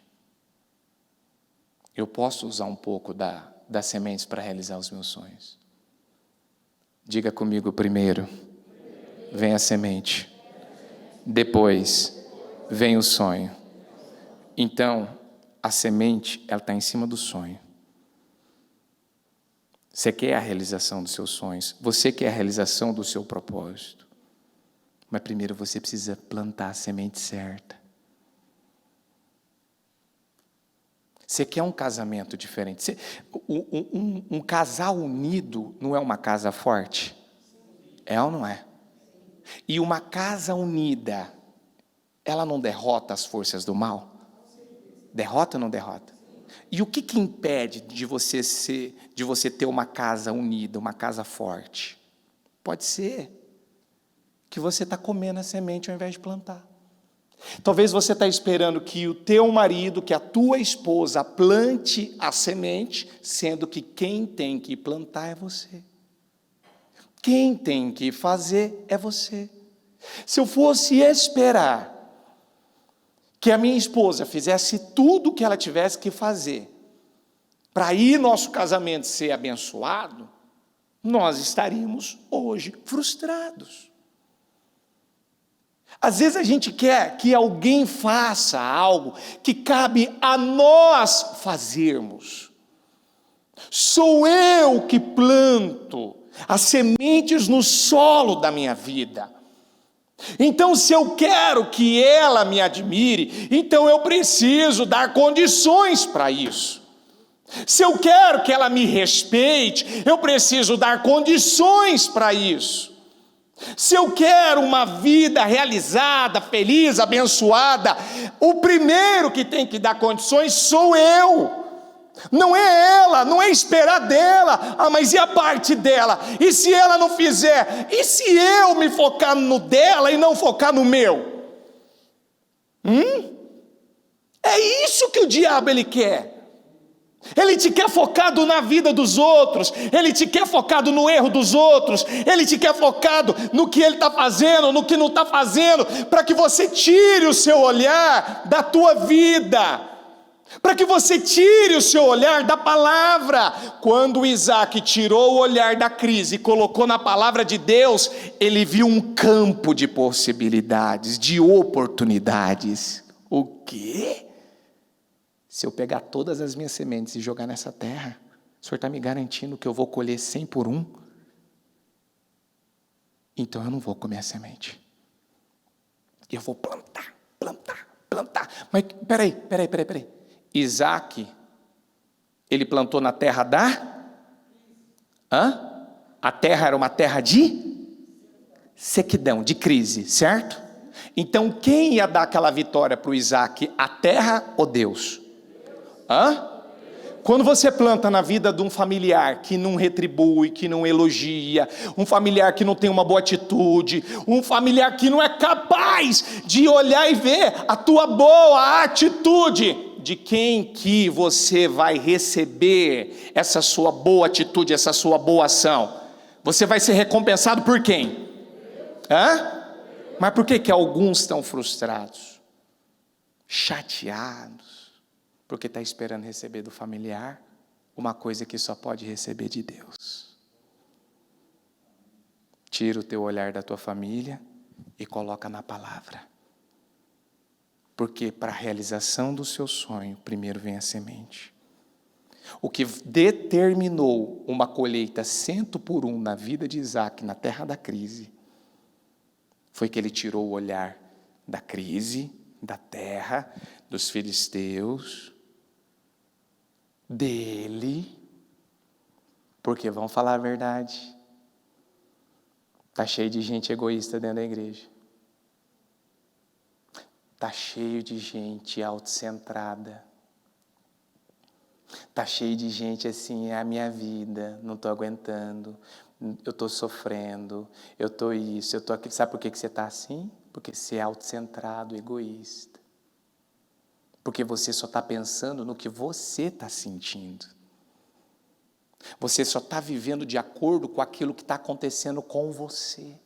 eu posso usar um pouco das sementes para realizar os meus sonhos. Diga comigo: primeiro vem a semente, depois vem o sonho. Então, a semente, ela está em cima do sonho. Você quer a realização dos seus sonhos, você quer a realização do seu propósito. Mas primeiro você precisa plantar a semente certa. Você quer um casamento diferente. Um casal unido não é uma casa forte? É ou não é? E uma casa unida, ela não derrota as forças do mal? Derrota ou não derrota? E o que impede de você ter uma casa unida, uma casa forte? Pode ser que você está comendo a semente ao invés de plantar. Talvez você está esperando que o teu marido, que a tua esposa plante a semente, sendo que quem tem que plantar é você. Quem tem que fazer é você. Se eu fosse esperar que a minha esposa fizesse tudo o que ela tivesse que fazer para aí nosso casamento ser abençoado, nós estaríamos hoje frustrados. Às vezes a gente quer que alguém faça algo que cabe a nós fazermos. Sou eu que planto as sementes no solo da minha vida. Então, se eu quero que ela me admire, então eu preciso dar condições para isso. Se eu quero que ela me respeite, eu preciso dar condições para isso. Se eu quero uma vida realizada, feliz, abençoada, o primeiro que tem que dar condições sou eu. Não é ela, não é esperar dela. Mas e a parte dela? E se ela não fizer? E se eu me focar no dela e não focar no meu? É isso que o diabo ele quer. Ele te quer focado na vida dos outros, ele te quer focado no erro dos outros, ele te quer focado no que ele está fazendo, no que não está fazendo, para que você tire o seu olhar da tua vida, para que você tire o seu olhar da palavra. Quando Isaac tirou o olhar da crise e colocou na palavra de Deus, ele viu um campo de possibilidades, de oportunidades. O quê? Se eu pegar todas as minhas sementes e jogar nessa terra, o Senhor está me garantindo que eu vou colher 100 por 1? Então eu não vou comer a semente. Eu vou plantar. Mas peraí. Isaac, ele plantou na terra A terra era uma terra de sequidão, de crise, certo? Então quem ia dar aquela vitória para o Isaac? A terra ou Deus? Quando você planta na vida de um familiar que não retribui, que não elogia, um familiar que não tem uma boa atitude, um familiar que não é capaz de olhar e ver a tua boa atitude, de quem que você vai receber essa sua boa atitude, essa sua boa ação? Você vai ser recompensado por quem? Mas por que alguns estão frustrados, chateados? Porque está esperando receber do familiar uma coisa que só pode receber de Deus. Tira o teu olhar da tua família e coloca na palavra. Porque para a realização do seu sonho, primeiro vem a semente. O que determinou uma colheita 100 por 1 na vida de Isaac, na terra da crise, foi que ele tirou o olhar da crise, da terra, dos filisteus, dele, porque vamos falar a verdade, está cheio de gente egoísta dentro da igreja, está cheio de gente autocentrada, está cheio de gente assim, é a minha vida, não estou aguentando, eu estou sofrendo, eu estou isso, eu estou aquilo. Sabe por que você está assim? Porque você é autocentrado, egoísta. Porque você só está pensando no que você está sentindo. Você só está vivendo de acordo com aquilo que está acontecendo com você.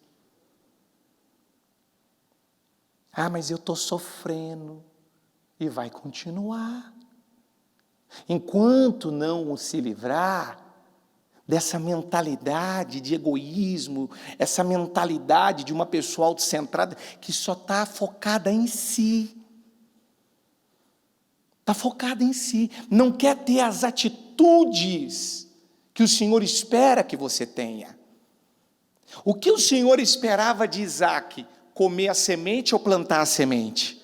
Mas eu estou sofrendo. E vai continuar. enquanto não se livrar dessa mentalidade de egoísmo, essa mentalidade de uma pessoa autocentrada que só está focada em si. Está focada em si, não quer ter as atitudes que o Senhor espera que você tenha. O que o Senhor esperava de Isaac? Comer a semente ou plantar a semente?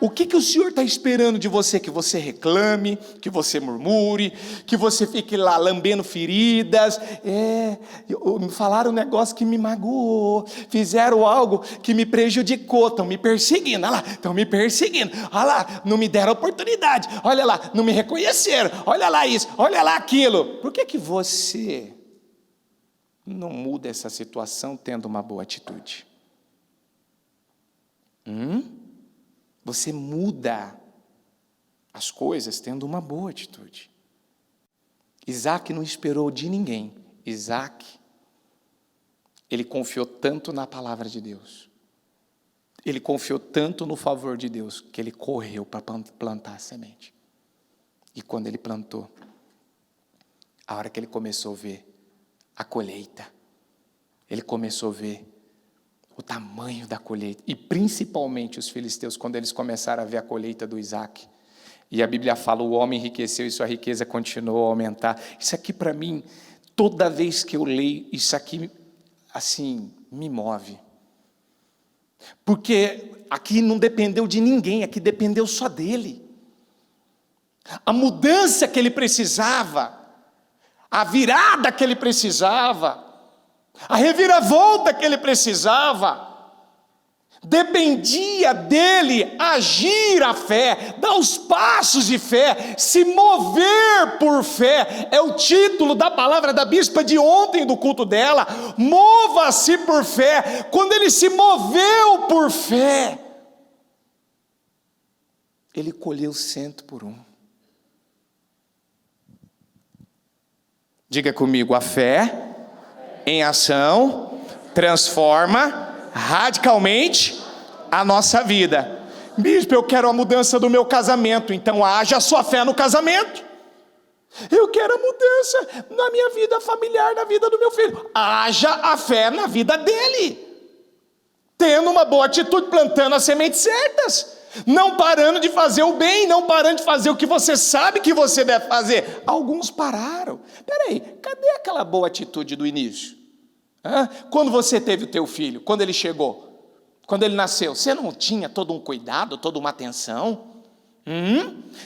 O que o Senhor está esperando de você? Que você reclame, que você murmure, que você fique lá lambendo feridas. Me falaram um negócio que me magoou, fizeram algo que me prejudicou, estão me perseguindo, olha lá, estão me perseguindo, olha lá, não me deram oportunidade, olha lá, não me reconheceram, olha lá isso, olha lá aquilo. Por que você não muda essa situação tendo uma boa atitude? Você muda as coisas tendo uma boa atitude. Isaac não esperou de ninguém. Isaac, ele confiou tanto na palavra de Deus. Ele confiou tanto no favor de Deus, que ele correu para plantar a semente. E quando ele plantou, a hora que ele começou a ver a colheita, ele começou a ver o tamanho da colheita, e principalmente os filisteus, quando eles começaram a ver a colheita do Isaac, e a Bíblia fala, o homem enriqueceu e sua riqueza continuou a aumentar. Isso aqui para mim, toda vez que eu leio, isso aqui, assim, me move, porque aqui não dependeu de ninguém, aqui dependeu só dele. A mudança que ele precisava, a virada que ele precisava, a reviravolta que ele precisava, dependia dele agir a fé, dar os passos de fé, se mover por fé. É o título da palavra da bispa de ontem do culto dela, mova-se por fé. Quando ele se moveu por fé, ele colheu 100 por 1. Diga comigo, a fé em ação transforma radicalmente a nossa vida. Bispo, eu quero a mudança do meu casamento, então haja a sua fé no casamento. Eu quero a mudança na minha vida familiar, na vida do meu filho. Haja a fé na vida dele, tendo uma boa atitude, plantando as sementes certas, não parando de fazer o bem, não parando de fazer o que você sabe que você deve fazer. Alguns pararam. Peraí, cadê aquela boa atitude do início? Quando você teve o teu filho, quando ele chegou, quando ele nasceu, você não tinha todo um cuidado, toda uma atenção?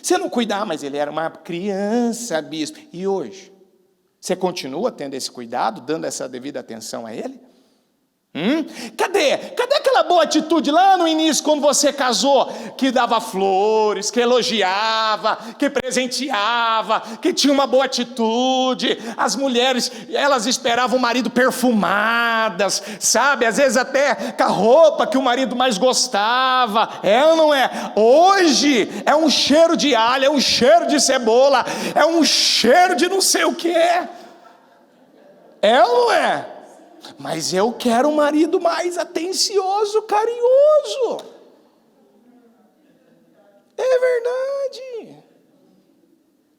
Você não cuidava, mas ele era uma criança, bispo. E hoje? Você continua tendo esse cuidado, dando essa devida atenção a ele? Cadê aquela boa atitude lá no início, quando você casou, que dava flores, que elogiava, que presenteava, que tinha uma boa atitude? As mulheres, elas esperavam o marido perfumadas, sabe, às vezes até com a roupa que o marido mais gostava. É ou não é? Hoje é um cheiro de alho, é um cheiro de cebola, é um cheiro de não sei o que. É ou não é? Mas eu quero um marido mais atencioso, carinhoso. É verdade.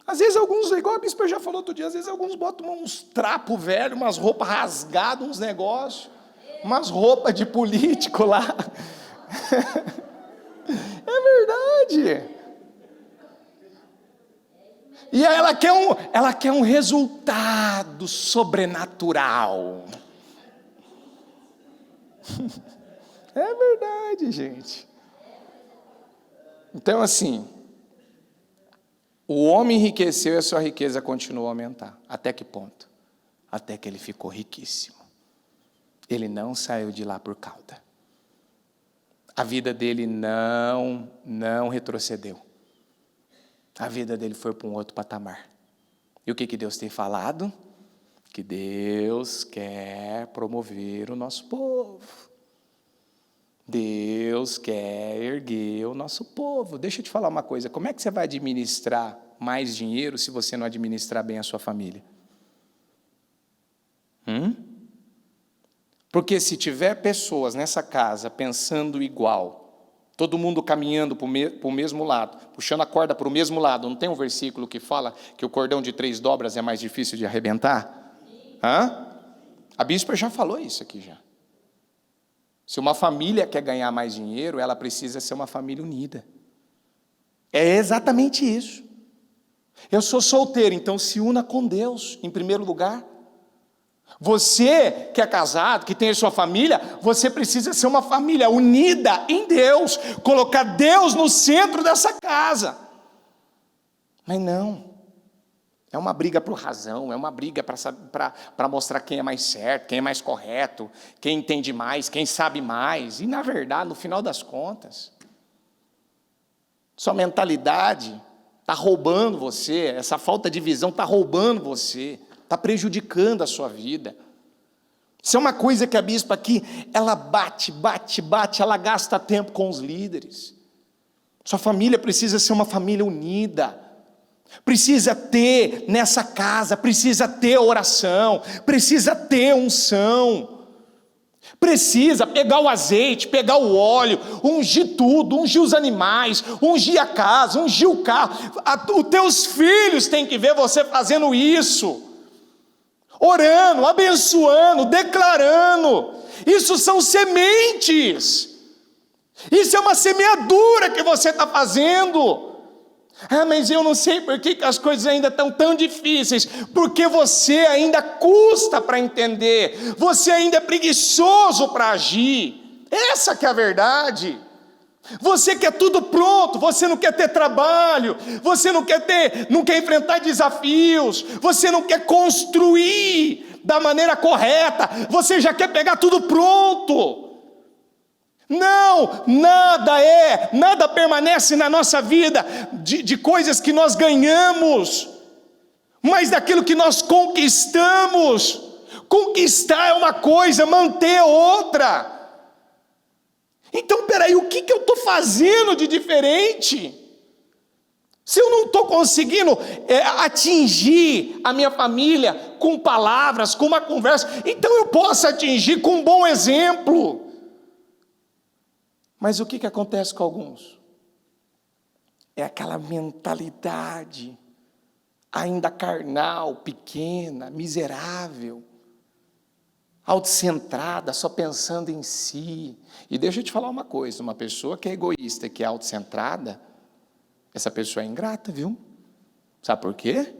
Às vezes alguns, igual a bispa já falou outro dia, às vezes alguns botam uns trapos velhos, umas roupas rasgadas, uns negócios, umas roupas de político lá. É verdade. E aí ela quer um resultado sobrenatural. É verdade, gente. Então, assim, o homem enriqueceu e a sua riqueza continuou a aumentar. Até que ponto? Até que ele ficou riquíssimo. Ele não saiu de lá por cauda. A vida dele não retrocedeu. A vida dele foi para um outro patamar. E o que Deus tem falado? Que Deus quer promover o nosso povo. Deus quer erguer o nosso povo. Deixa eu te falar uma coisa. Como é que você vai administrar mais dinheiro se você não administrar bem a sua família? Porque se tiver pessoas nessa casa pensando igual, Todo mundo caminhando para o mesmo lado, puxando a corda para o mesmo lado. Não tem um versículo que fala que o cordão de 3 dobras é mais difícil de arrebentar? Hã? A bispa já falou isso aqui já. Se uma família quer ganhar mais dinheiro, ela precisa ser uma família unida. É exatamente isso. Eu sou solteiro, então se una com Deus, em primeiro lugar. Você que é casado, que tem a sua família, você precisa ser uma família unida em Deus, colocar Deus no centro dessa casa. Mas não, é uma briga por razão, é uma briga para mostrar quem é mais certo, quem é mais correto, quem entende mais, quem sabe mais. E na verdade, no final das contas, sua mentalidade está roubando você, essa falta de visão está roubando você, está prejudicando a sua vida. Isso é uma coisa que a bispa aqui, ela bate, ela gasta tempo com os líderes. Sua família precisa ser uma família unida, precisa ter nessa casa, precisa ter oração, precisa ter unção, precisa pegar o azeite, pegar o óleo, ungir tudo, ungir os animais, ungir a casa, ungir o carro. Os teus filhos têm que ver você fazendo isso, orando, abençoando, declarando. Isso são sementes, isso é uma semeadura que você está fazendo. Mas eu não sei por que as coisas ainda estão tão difíceis. Porque você ainda custa para entender, você ainda é preguiçoso para agir. Essa que é a verdade. Você quer tudo pronto, você não quer ter trabalho, você não quer enfrentar desafios, você não quer construir da maneira correta, você já quer pegar tudo pronto. Não, nada permanece na nossa vida de coisas que nós ganhamos, mas daquilo que nós conquistamos. Conquistar é uma coisa, manter é outra. Então, peraí, o que eu estou fazendo de diferente? Se eu não estou conseguindo atingir a minha família com palavras, com uma conversa, então eu posso atingir com um bom exemplo. Mas o que acontece com alguns? É aquela mentalidade ainda carnal, pequena, miserável, autocentrada, só pensando em si. E deixa eu te falar uma coisa, uma pessoa que é egoísta, que é autocentrada, essa pessoa é ingrata, viu? Sabe por quê?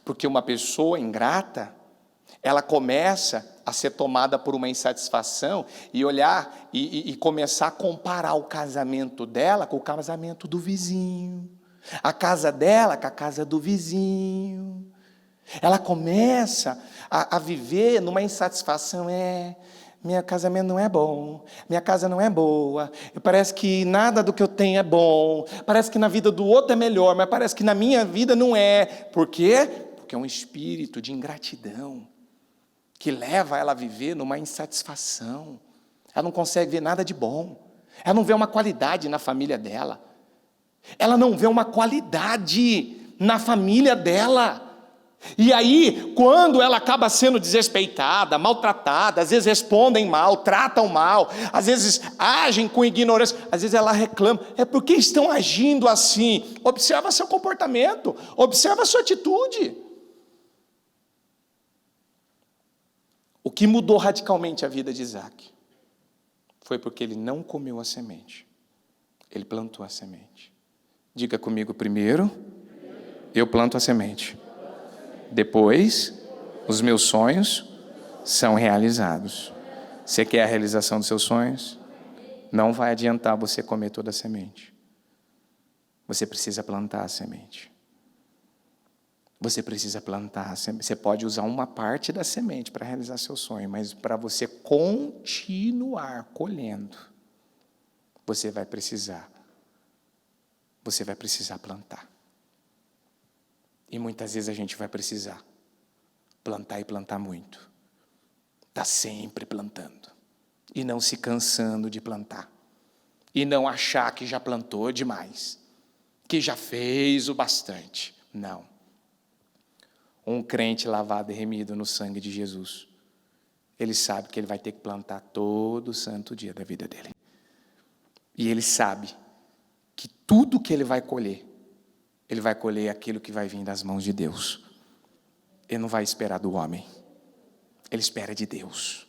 Porque uma pessoa ingrata, ela começa a ser tomada por uma insatisfação e olhar e começar a comparar o casamento dela com o casamento do vizinho, a casa dela com a casa do vizinho. Ela começa a viver numa insatisfação. Meu casamento não é bom, minha casa não é boa, parece que nada do que eu tenho é bom, parece que na vida do outro é melhor, mas parece que na minha vida não é. Por quê? Porque é um espírito de ingratidão que leva ela a viver numa insatisfação. Ela não consegue ver nada de bom, ela não vê uma qualidade na família dela, ela não vê uma qualidade na família dela. E aí, quando ela acaba sendo desrespeitada, maltratada, às vezes respondem mal, tratam mal, às vezes agem com ignorância, às vezes ela reclama, por que estão agindo assim? Observa seu comportamento, observa sua atitude. O que mudou radicalmente a vida de Isaac foi porque ele não comeu a semente, ele plantou a semente. Diga comigo: primeiro eu planto a semente, depois os meus sonhos são realizados. Você quer a realização dos seus sonhos? Não vai adiantar você comer toda a semente. Você precisa plantar a semente. Você precisa plantar a semente. Você pode usar uma parte da semente para realizar seu sonho, mas para você continuar colhendo, você vai precisar plantar. E muitas vezes a gente vai precisar plantar e plantar muito. Está sempre plantando. E não se cansando de plantar. E não achar que já plantou demais. Que já fez o bastante. Não. Um crente lavado e remido no sangue de Jesus, ele sabe que ele vai ter que plantar todo santo dia da vida dele. E ele sabe que tudo que ele vai colher aquilo que vai vir das mãos de Deus. Ele não vai esperar do homem, ele espera de Deus.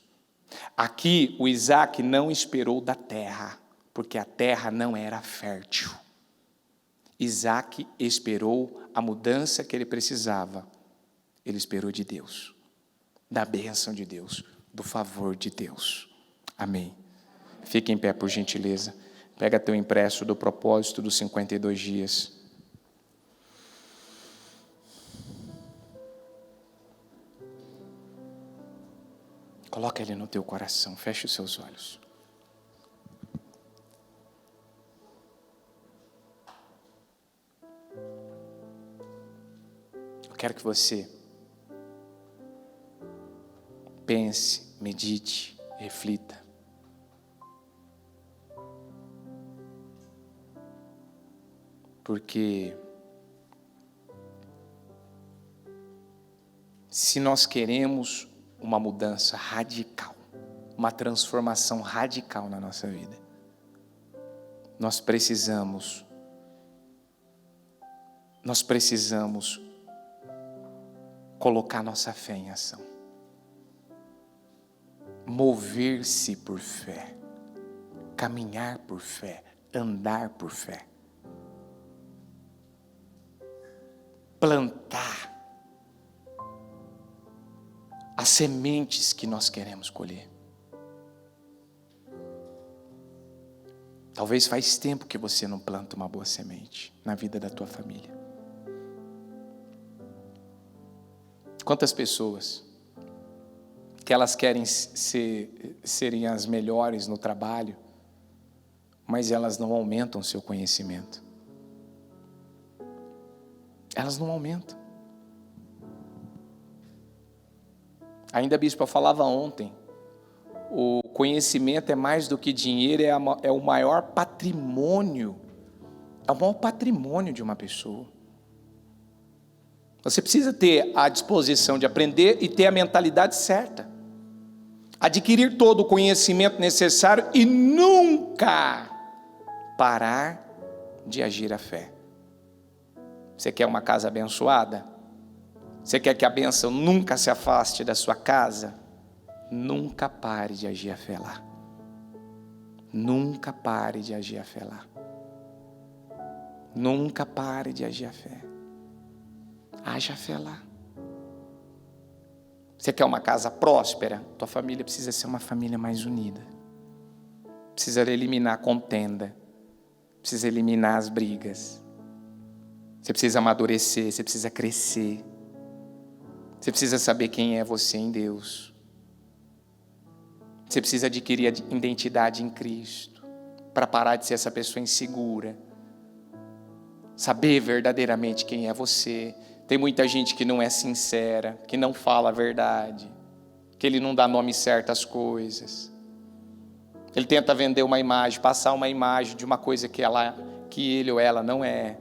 Aqui o Isaac não esperou da terra, porque a terra não era fértil. Isaac esperou a mudança que ele precisava. Ele esperou de Deus, da bênção de Deus, do favor de Deus. Amém. Fique em pé, por gentileza. Pega teu impresso do propósito dos 52 dias. Coloca ele no teu coração. Feche os seus olhos. Eu quero que você pense, medite, reflita. Porque se nós queremos uma mudança radical, uma transformação radical na nossa vida, nós precisamos colocar nossa fé em ação. Mover-se por fé, caminhar por fé, andar por fé. Plantar as sementes que nós queremos colher. Talvez faz tempo que você não planta uma boa semente na vida da tua família. Quantas pessoas que elas querem serem as melhores no trabalho, mas elas não aumentam seu conhecimento. Elas não aumentam. Ainda a bispa falava ontem, o conhecimento é mais do que dinheiro, é o maior patrimônio, é o maior patrimônio de uma pessoa. Você precisa ter a disposição de aprender e ter a mentalidade certa. Adquirir todo o conhecimento necessário e nunca parar de agir a fé. Você quer uma casa abençoada? Você quer que a bênção nunca se afaste da sua casa? Nunca pare de agir a fé lá. Nunca pare de agir a fé lá. Nunca pare de agir a fé. Haja a fé lá. Você quer uma casa próspera? Tua família precisa ser uma família mais unida. Precisa eliminar a contenda. Precisa eliminar as brigas. Você precisa amadurecer, você precisa crescer. Você precisa saber quem é você em Deus. Você precisa adquirir a identidade em Cristo, para parar de ser essa pessoa insegura. Saber verdadeiramente quem é você. Tem muita gente que não é sincera, que não fala a verdade, que ele não dá nome certo às coisas. Ele tenta vender uma imagem, passar uma imagem de uma coisa que ele ou ela não é.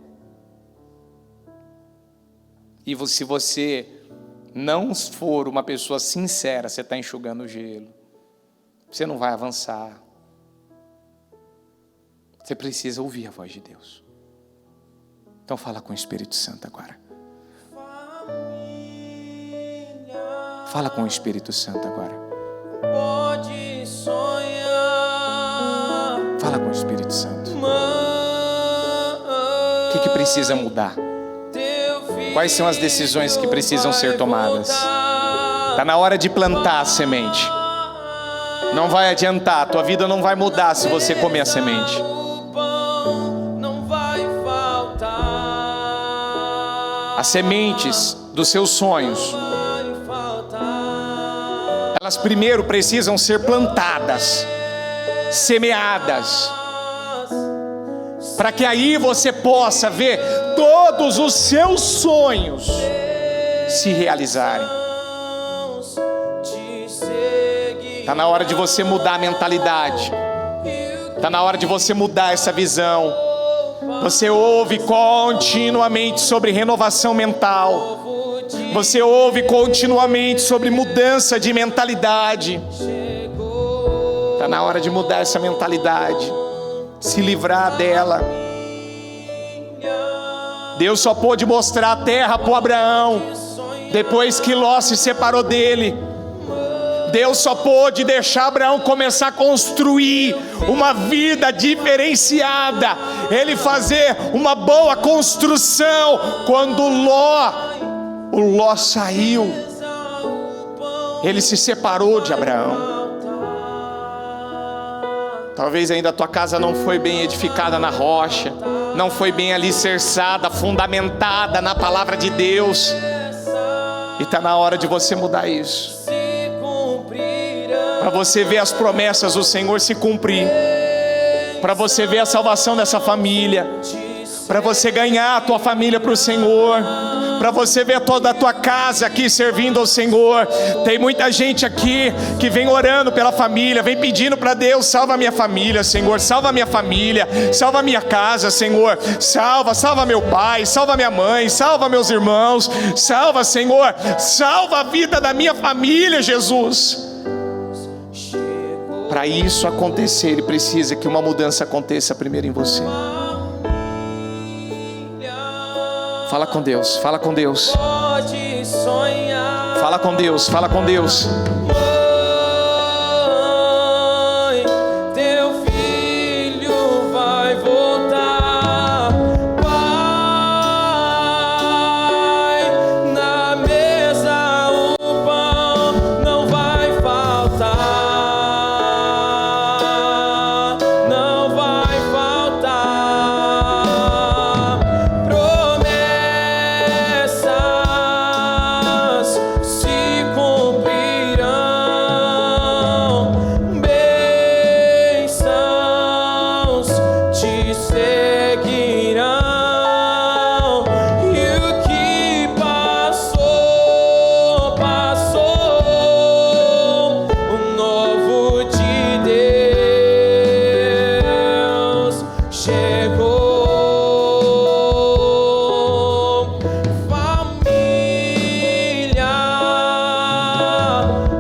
E se você não for uma pessoa sincera, você está enxugando o gelo. Você não vai avançar. Você precisa ouvir a voz de Deus. Então fala com o Espírito Santo agora. Fala com o Espírito Santo agora. Pode sonhar. Fala com o Espírito Santo. O que precisa mudar? Quais são as decisões que precisam ser tomadas? Está na hora de plantar a semente. Não vai adiantar, a tua vida não vai mudar se você comer a semente. As sementes dos seus sonhos, elas primeiro precisam ser plantadas, semeadas, para que aí você possa ver todos os seus sonhos se realizarem. Está na hora de você mudar a mentalidade. Está na hora de você mudar essa visão. Você ouve continuamente sobre renovação mental. Você ouve continuamente sobre mudança de mentalidade. Está na hora de mudar essa mentalidade. se livrar dela. Deus só pôde mostrar a terra para Abraão depois que Ló se separou dele. Deus só pôde deixar Abraão começar a construir uma vida diferenciada, ele fazer uma boa construção quando o Ló saiu. Ele se separou de Abraão. Talvez ainda a tua casa não foi bem edificada na rocha, não foi bem alicerçada, fundamentada na palavra de Deus, e está na hora de você mudar isso, para você ver as promessas do Senhor se cumprir, para você ver a salvação dessa família, para você ganhar a tua família para o Senhor, para você ver toda a tua casa aqui servindo ao Senhor. Tem muita gente aqui que vem orando pela família, vem pedindo para Deus: salva a minha família, Senhor, salva a minha família, salva a minha casa, Senhor, salva meu pai, salva minha mãe, salva meus irmãos, salva, Senhor, salva a vida da minha família, Jesus. Para isso acontecer, ele precisa que uma mudança aconteça primeiro em você. Fala com Deus, fala com Deus. Pode sonhar. Fala com Deus, fala com Deus. Mãe, teu filho vai voltar. Pai, na mesa o pão não vai faltar. Não vai faltar. Se cumprirão, bênçãos te seguirão, e o que passou, passou, o novo de Deus chegou.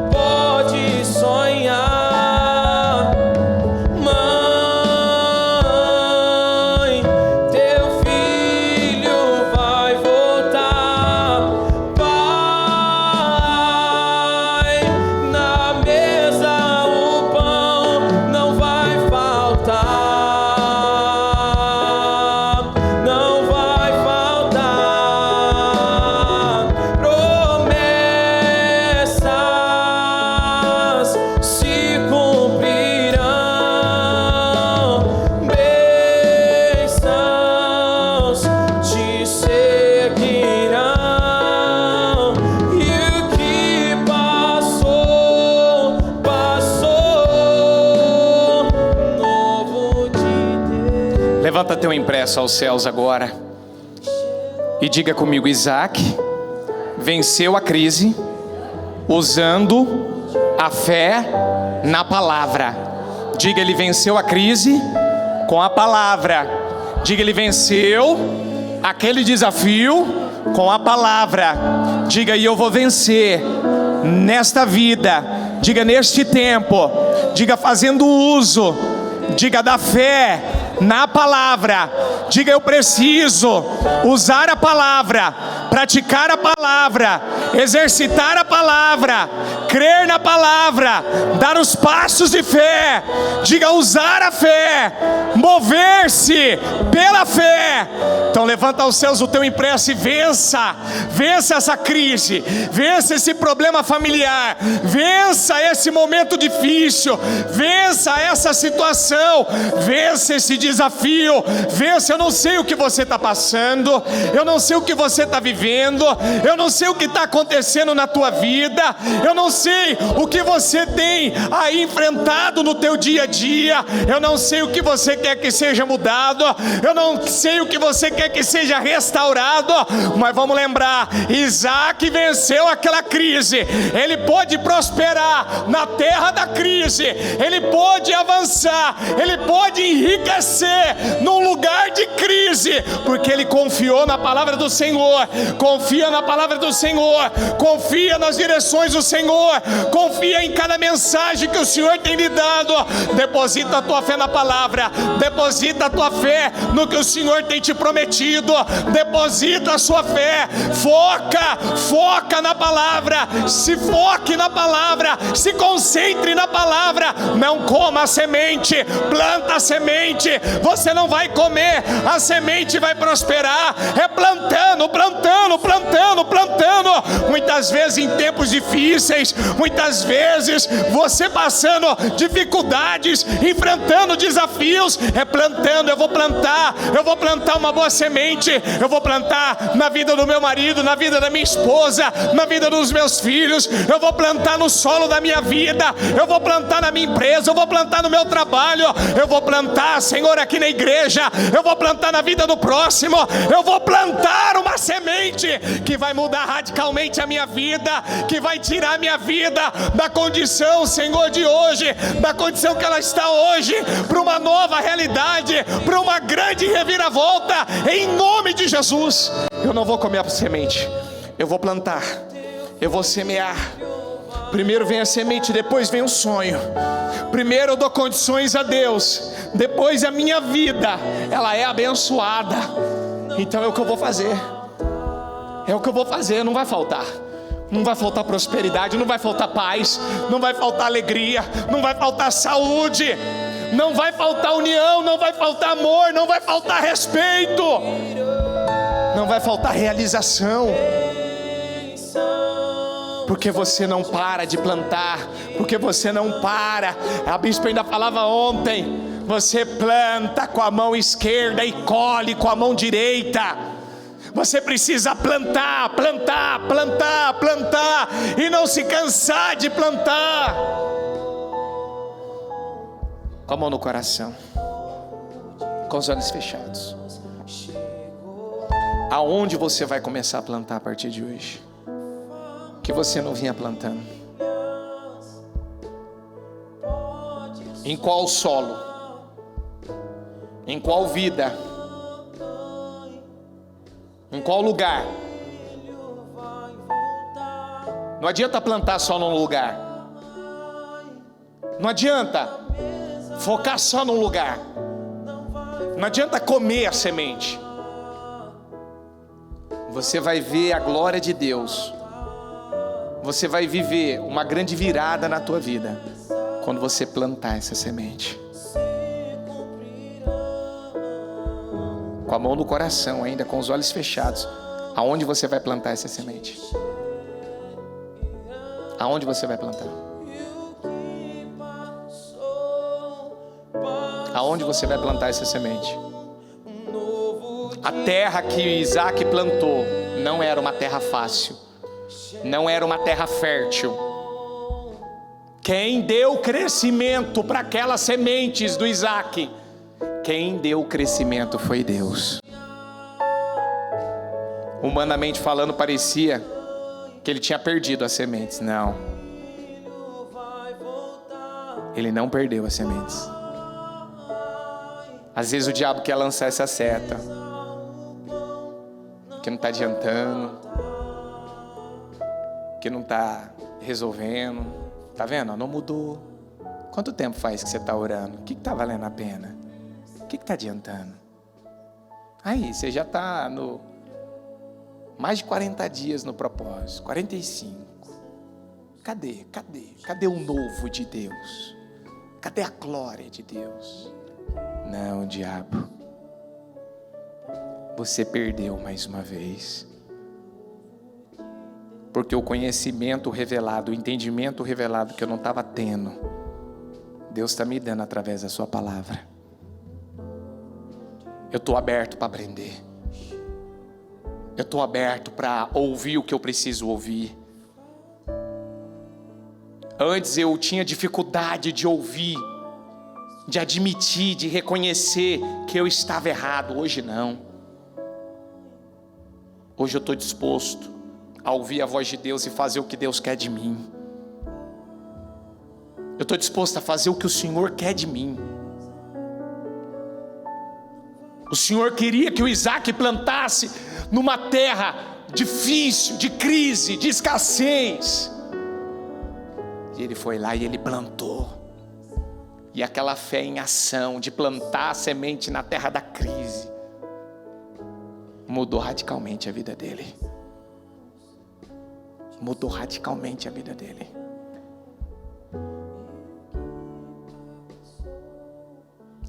Pode sonhar, mãe, teu filho vai voltar. Pai, na mesa o pão não vai faltar. Não vai faltar. Promessas se cumprirão, bênçãos te seguirão, e o que passou, passou, novo de Deus. Levanta teu impresso aos céus agora e diga comigo: Isaac venceu a crise usando a fé na palavra. Diga: ele venceu a crise com a palavra. Diga: ele venceu aquele desafio com a palavra. Diga: e eu vou vencer nesta vida. Diga: neste tempo. Diga: fazendo uso. Diga: da fé na palavra. Diga: eu preciso usar a palavra, praticar a palavra, exercitar a palavra, crer na palavra, dar os passos de fé. Diga: usar a fé, mover-se pela fé. Então levanta aos céus o teu impresso e vença essa crise, vença esse problema familiar, vença esse momento difícil, vença essa situação, vença esse desafio, vença. Eu não sei o que você está passando, eu não sei o que você está vivendo, eu não sei o que está acontecendo na tua vida, eu não sei o que você tem aí enfrentado no teu dia a dia, eu não sei o que você quer que seja mudado, eu não sei o que você quer que seja restaurado, mas vamos lembrar: Isaac venceu aquela crise, ele pôde prosperar na terra da crise, ele pôde avançar, ele pôde enriquecer num lugar de crise, porque ele confiou na palavra do Senhor, confia na palavra do Senhor, confia nas direções do Senhor. Senhor, confia em cada mensagem que o Senhor tem lhe dado. Deposita a tua fé na palavra, deposita a tua fé no que o Senhor tem te prometido, deposita a sua fé, foca na palavra, se foque na palavra, se concentre na palavra. Não coma a semente, planta a semente. Você não vai comer, a semente vai prosperar. É plantando. Muitas vezes em tempos difíceis, muitas vezes você passando dificuldades, enfrentando desafios, é plantando. Eu vou plantar uma boa semente, eu vou plantar na vida do meu marido, na vida da minha esposa, na vida dos meus filhos, eu vou plantar no solo da minha vida, eu vou plantar na minha empresa, eu vou plantar no meu trabalho, eu vou plantar, Senhor, aqui na igreja, eu vou plantar na vida do próximo, eu vou plantar uma semente que vai mudar radicalmente a minha vida, que vai tirar a minha vida da condição, Senhor, de hoje, da condição que ela está hoje, para uma nova realidade, para uma grande reviravolta, em nome de Jesus. Eu não vou comer a semente, eu vou plantar, eu vou semear. Primeiro vem a semente, depois vem o sonho. Primeiro eu dou condições a Deus, depois a minha vida, ela é abençoada. Então é o que eu vou fazer, não vai faltar. Não vai faltar prosperidade, não vai faltar paz, não vai faltar alegria, não vai faltar saúde, não vai faltar união, não vai faltar amor, não vai faltar respeito, não vai faltar realização. Porque você não para de plantar, porque você não para. A bispa ainda falava ontem, você planta com a mão esquerda e colhe com a mão direita. Você precisa plantar e não se cansar de plantar. Com a mão no coração, com os olhos fechados. Aonde você vai começar a plantar a partir de hoje? Que você não vinha plantando. Em qual solo? Em qual vida? Em qual lugar? Não adianta plantar só num lugar. Não adianta focar só num lugar. Não adianta comer a semente. Você vai ver a glória de Deus. Você vai viver uma grande virada na tua vida quando você plantar essa semente. Com a mão no coração ainda, com os olhos fechados. Aonde você vai plantar essa semente? Aonde você vai plantar? Aonde você vai plantar essa semente? A terra que Isaac plantou não era uma terra fácil, não era uma terra fértil. Quem deu crescimento para aquelas sementes do Isaac? Quem deu o crescimento foi Deus. Humanamente falando, parecia que ele tinha perdido as sementes. Não. Ele não perdeu as sementes. Às vezes o diabo quer lançar essa seta, que não está adiantando, que não está resolvendo. Tá vendo? Não mudou. Quanto tempo faz que você está orando? O que está valendo a pena? O que está adiantando? Aí, você já está no mais de 40 dias no propósito, 45. Cadê o novo de Deus? Cadê a glória de Deus? Não, diabo. Você perdeu mais uma vez. Porque o conhecimento revelado, o entendimento revelado que eu não estava tendo, Deus está me dando através da sua palavra. Eu estou aberto para aprender. Eu estou aberto para ouvir o que eu preciso ouvir. Antes eu tinha dificuldade de ouvir, de admitir, de reconhecer que eu estava errado. Hoje não. Hoje eu estou disposto a ouvir a voz de Deus e fazer o que Deus quer de mim. Eu estou disposto a fazer o que o Senhor quer de mim. O Senhor queria que o Isaac plantasse numa terra difícil, de crise, de escassez. E ele foi lá e ele plantou. E aquela fé em ação, de plantar a semente na terra da crise, mudou radicalmente a vida dele. Mudou radicalmente a vida dele.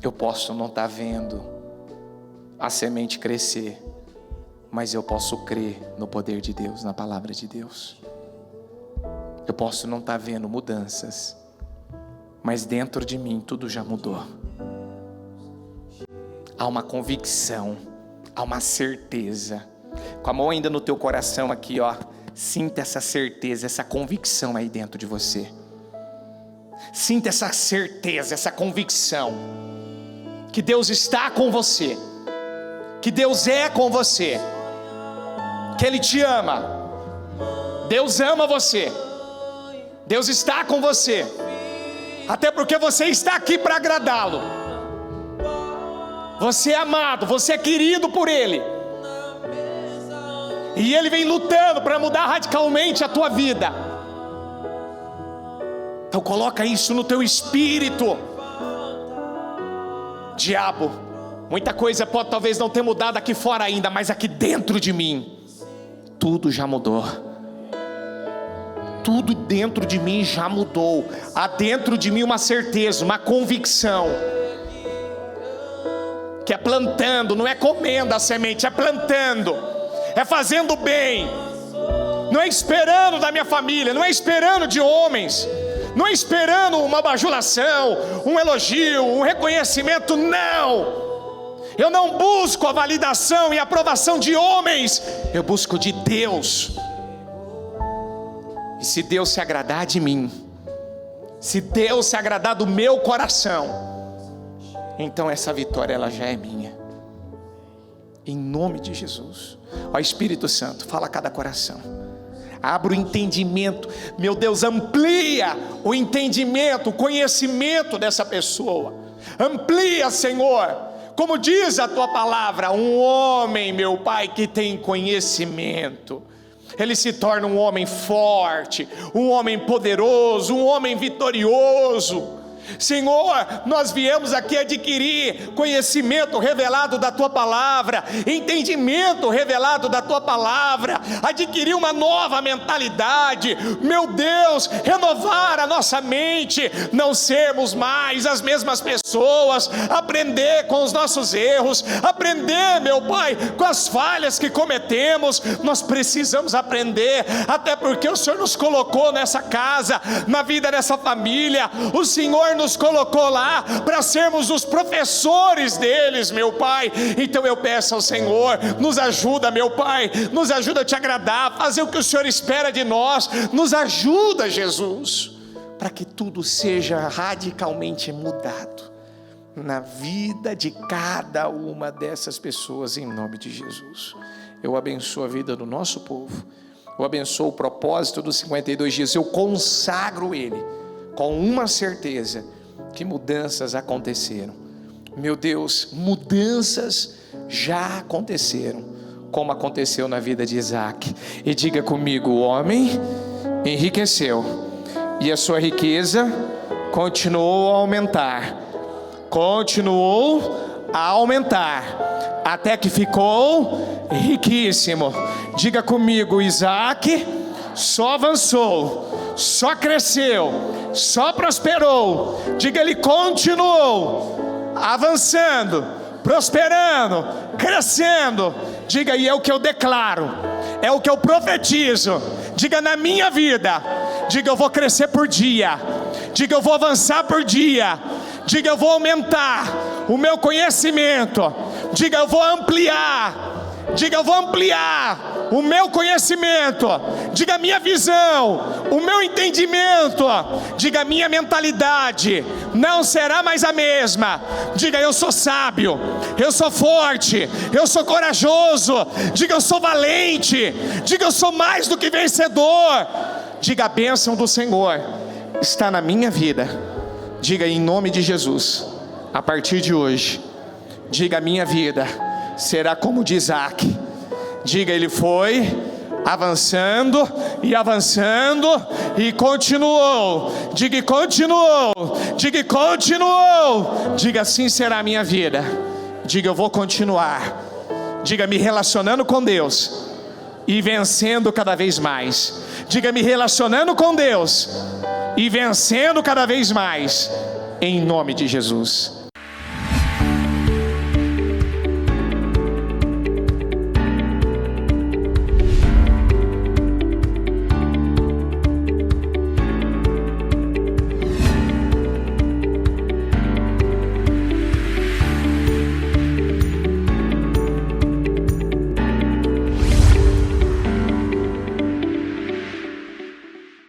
Eu posso não estar vendo a semente crescer, mas eu posso crer no poder de Deus, na palavra de Deus. Eu posso não estar vendo mudanças, mas dentro de mim tudo já mudou. Há uma convicção, há uma certeza. Com a mão ainda no teu coração aqui, ó, sinta essa certeza, essa convicção aí dentro de você. Sinta essa certeza, essa convicção que Deus está com você, que Deus é com você, que Ele te ama. Deus ama você. Deus está com você. Até porque você está aqui para agradá-lo. Você é amado, você é querido por Ele. E Ele vem lutando para mudar radicalmente a tua vida. Então coloca isso no teu espírito. Diabo, muita coisa pode talvez não ter mudado aqui fora ainda, mas aqui dentro de mim, tudo já mudou. Tudo dentro de mim já mudou. Há dentro de mim uma certeza, uma convicção, que é plantando, não é comendo a semente, é plantando, é fazendo bem, não é esperando da minha família, não é esperando de homens, não é esperando uma bajulação, um elogio, um reconhecimento, não. Eu não busco a validação e a aprovação de homens, eu busco de Deus. E se Deus se agradar de mim, se Deus se agradar do meu coração, então essa vitória ela já é minha. Em nome de Jesus. Ó Espírito Santo, fala a cada coração. Abra o entendimento, meu Deus, amplia o entendimento, o conhecimento dessa pessoa. Amplia, Senhor, como diz a tua palavra, um homem, meu Pai, que tem conhecimento, ele se torna um homem forte, um homem poderoso, um homem vitorioso. Senhor, nós viemos aqui adquirir conhecimento revelado da Tua Palavra, entendimento revelado da Tua Palavra, adquirir uma nova mentalidade, meu Deus, renovar a nossa mente, não sermos mais as mesmas pessoas, aprender com os nossos erros, aprender, meu Pai, com as falhas que cometemos. Nós precisamos aprender, até porque o Senhor nos colocou nessa casa, na vida dessa família, o Senhor nos colocou lá para sermos os professores deles, meu Pai. Então eu peço ao Senhor, nos ajuda, meu Pai, nos ajuda a te agradar, fazer o que o Senhor espera de nós, nos ajuda, Jesus, para que tudo seja radicalmente mudado na vida de cada uma dessas pessoas, em nome de Jesus. Eu abençoo a vida do nosso povo, eu abençoo o propósito dos 52 dias, eu consagro ele com uma certeza, que mudanças aconteceram. Meu Deus, mudanças já aconteceram, como aconteceu na vida de Isaac. E diga comigo: o homem enriqueceu, e a sua riqueza continuou a aumentar, até que ficou riquíssimo. Diga comigo: Isaac só avançou, só cresceu, só prosperou. Diga, ele continuou avançando, prosperando, crescendo. Diga, e é o que eu declaro, é o que eu profetizo. Diga, na minha vida. Diga, eu vou crescer por dia. Diga, eu vou avançar por dia. Diga, eu vou aumentar o meu conhecimento. Diga, eu vou ampliar. Diga, eu vou ampliar o meu conhecimento. Diga, a minha visão, o meu entendimento. Diga, a minha mentalidade não será mais a mesma. Diga, eu sou sábio, eu sou forte, eu sou corajoso. Diga, eu sou valente. Diga, eu sou mais do que vencedor. Diga, a bênção do Senhor está na minha vida. Diga, em nome de Jesus, a partir de hoje, diga, a minha vida será como de Isaac. Diga, ele foi avançando e avançando, e continuou. Diga: continuou. Diga: continuou. Diga: assim será a minha vida. Diga: eu vou continuar. Diga: me relacionando com Deus e vencendo cada vez mais. Diga: me relacionando com Deus e vencendo cada vez mais, em nome de Jesus.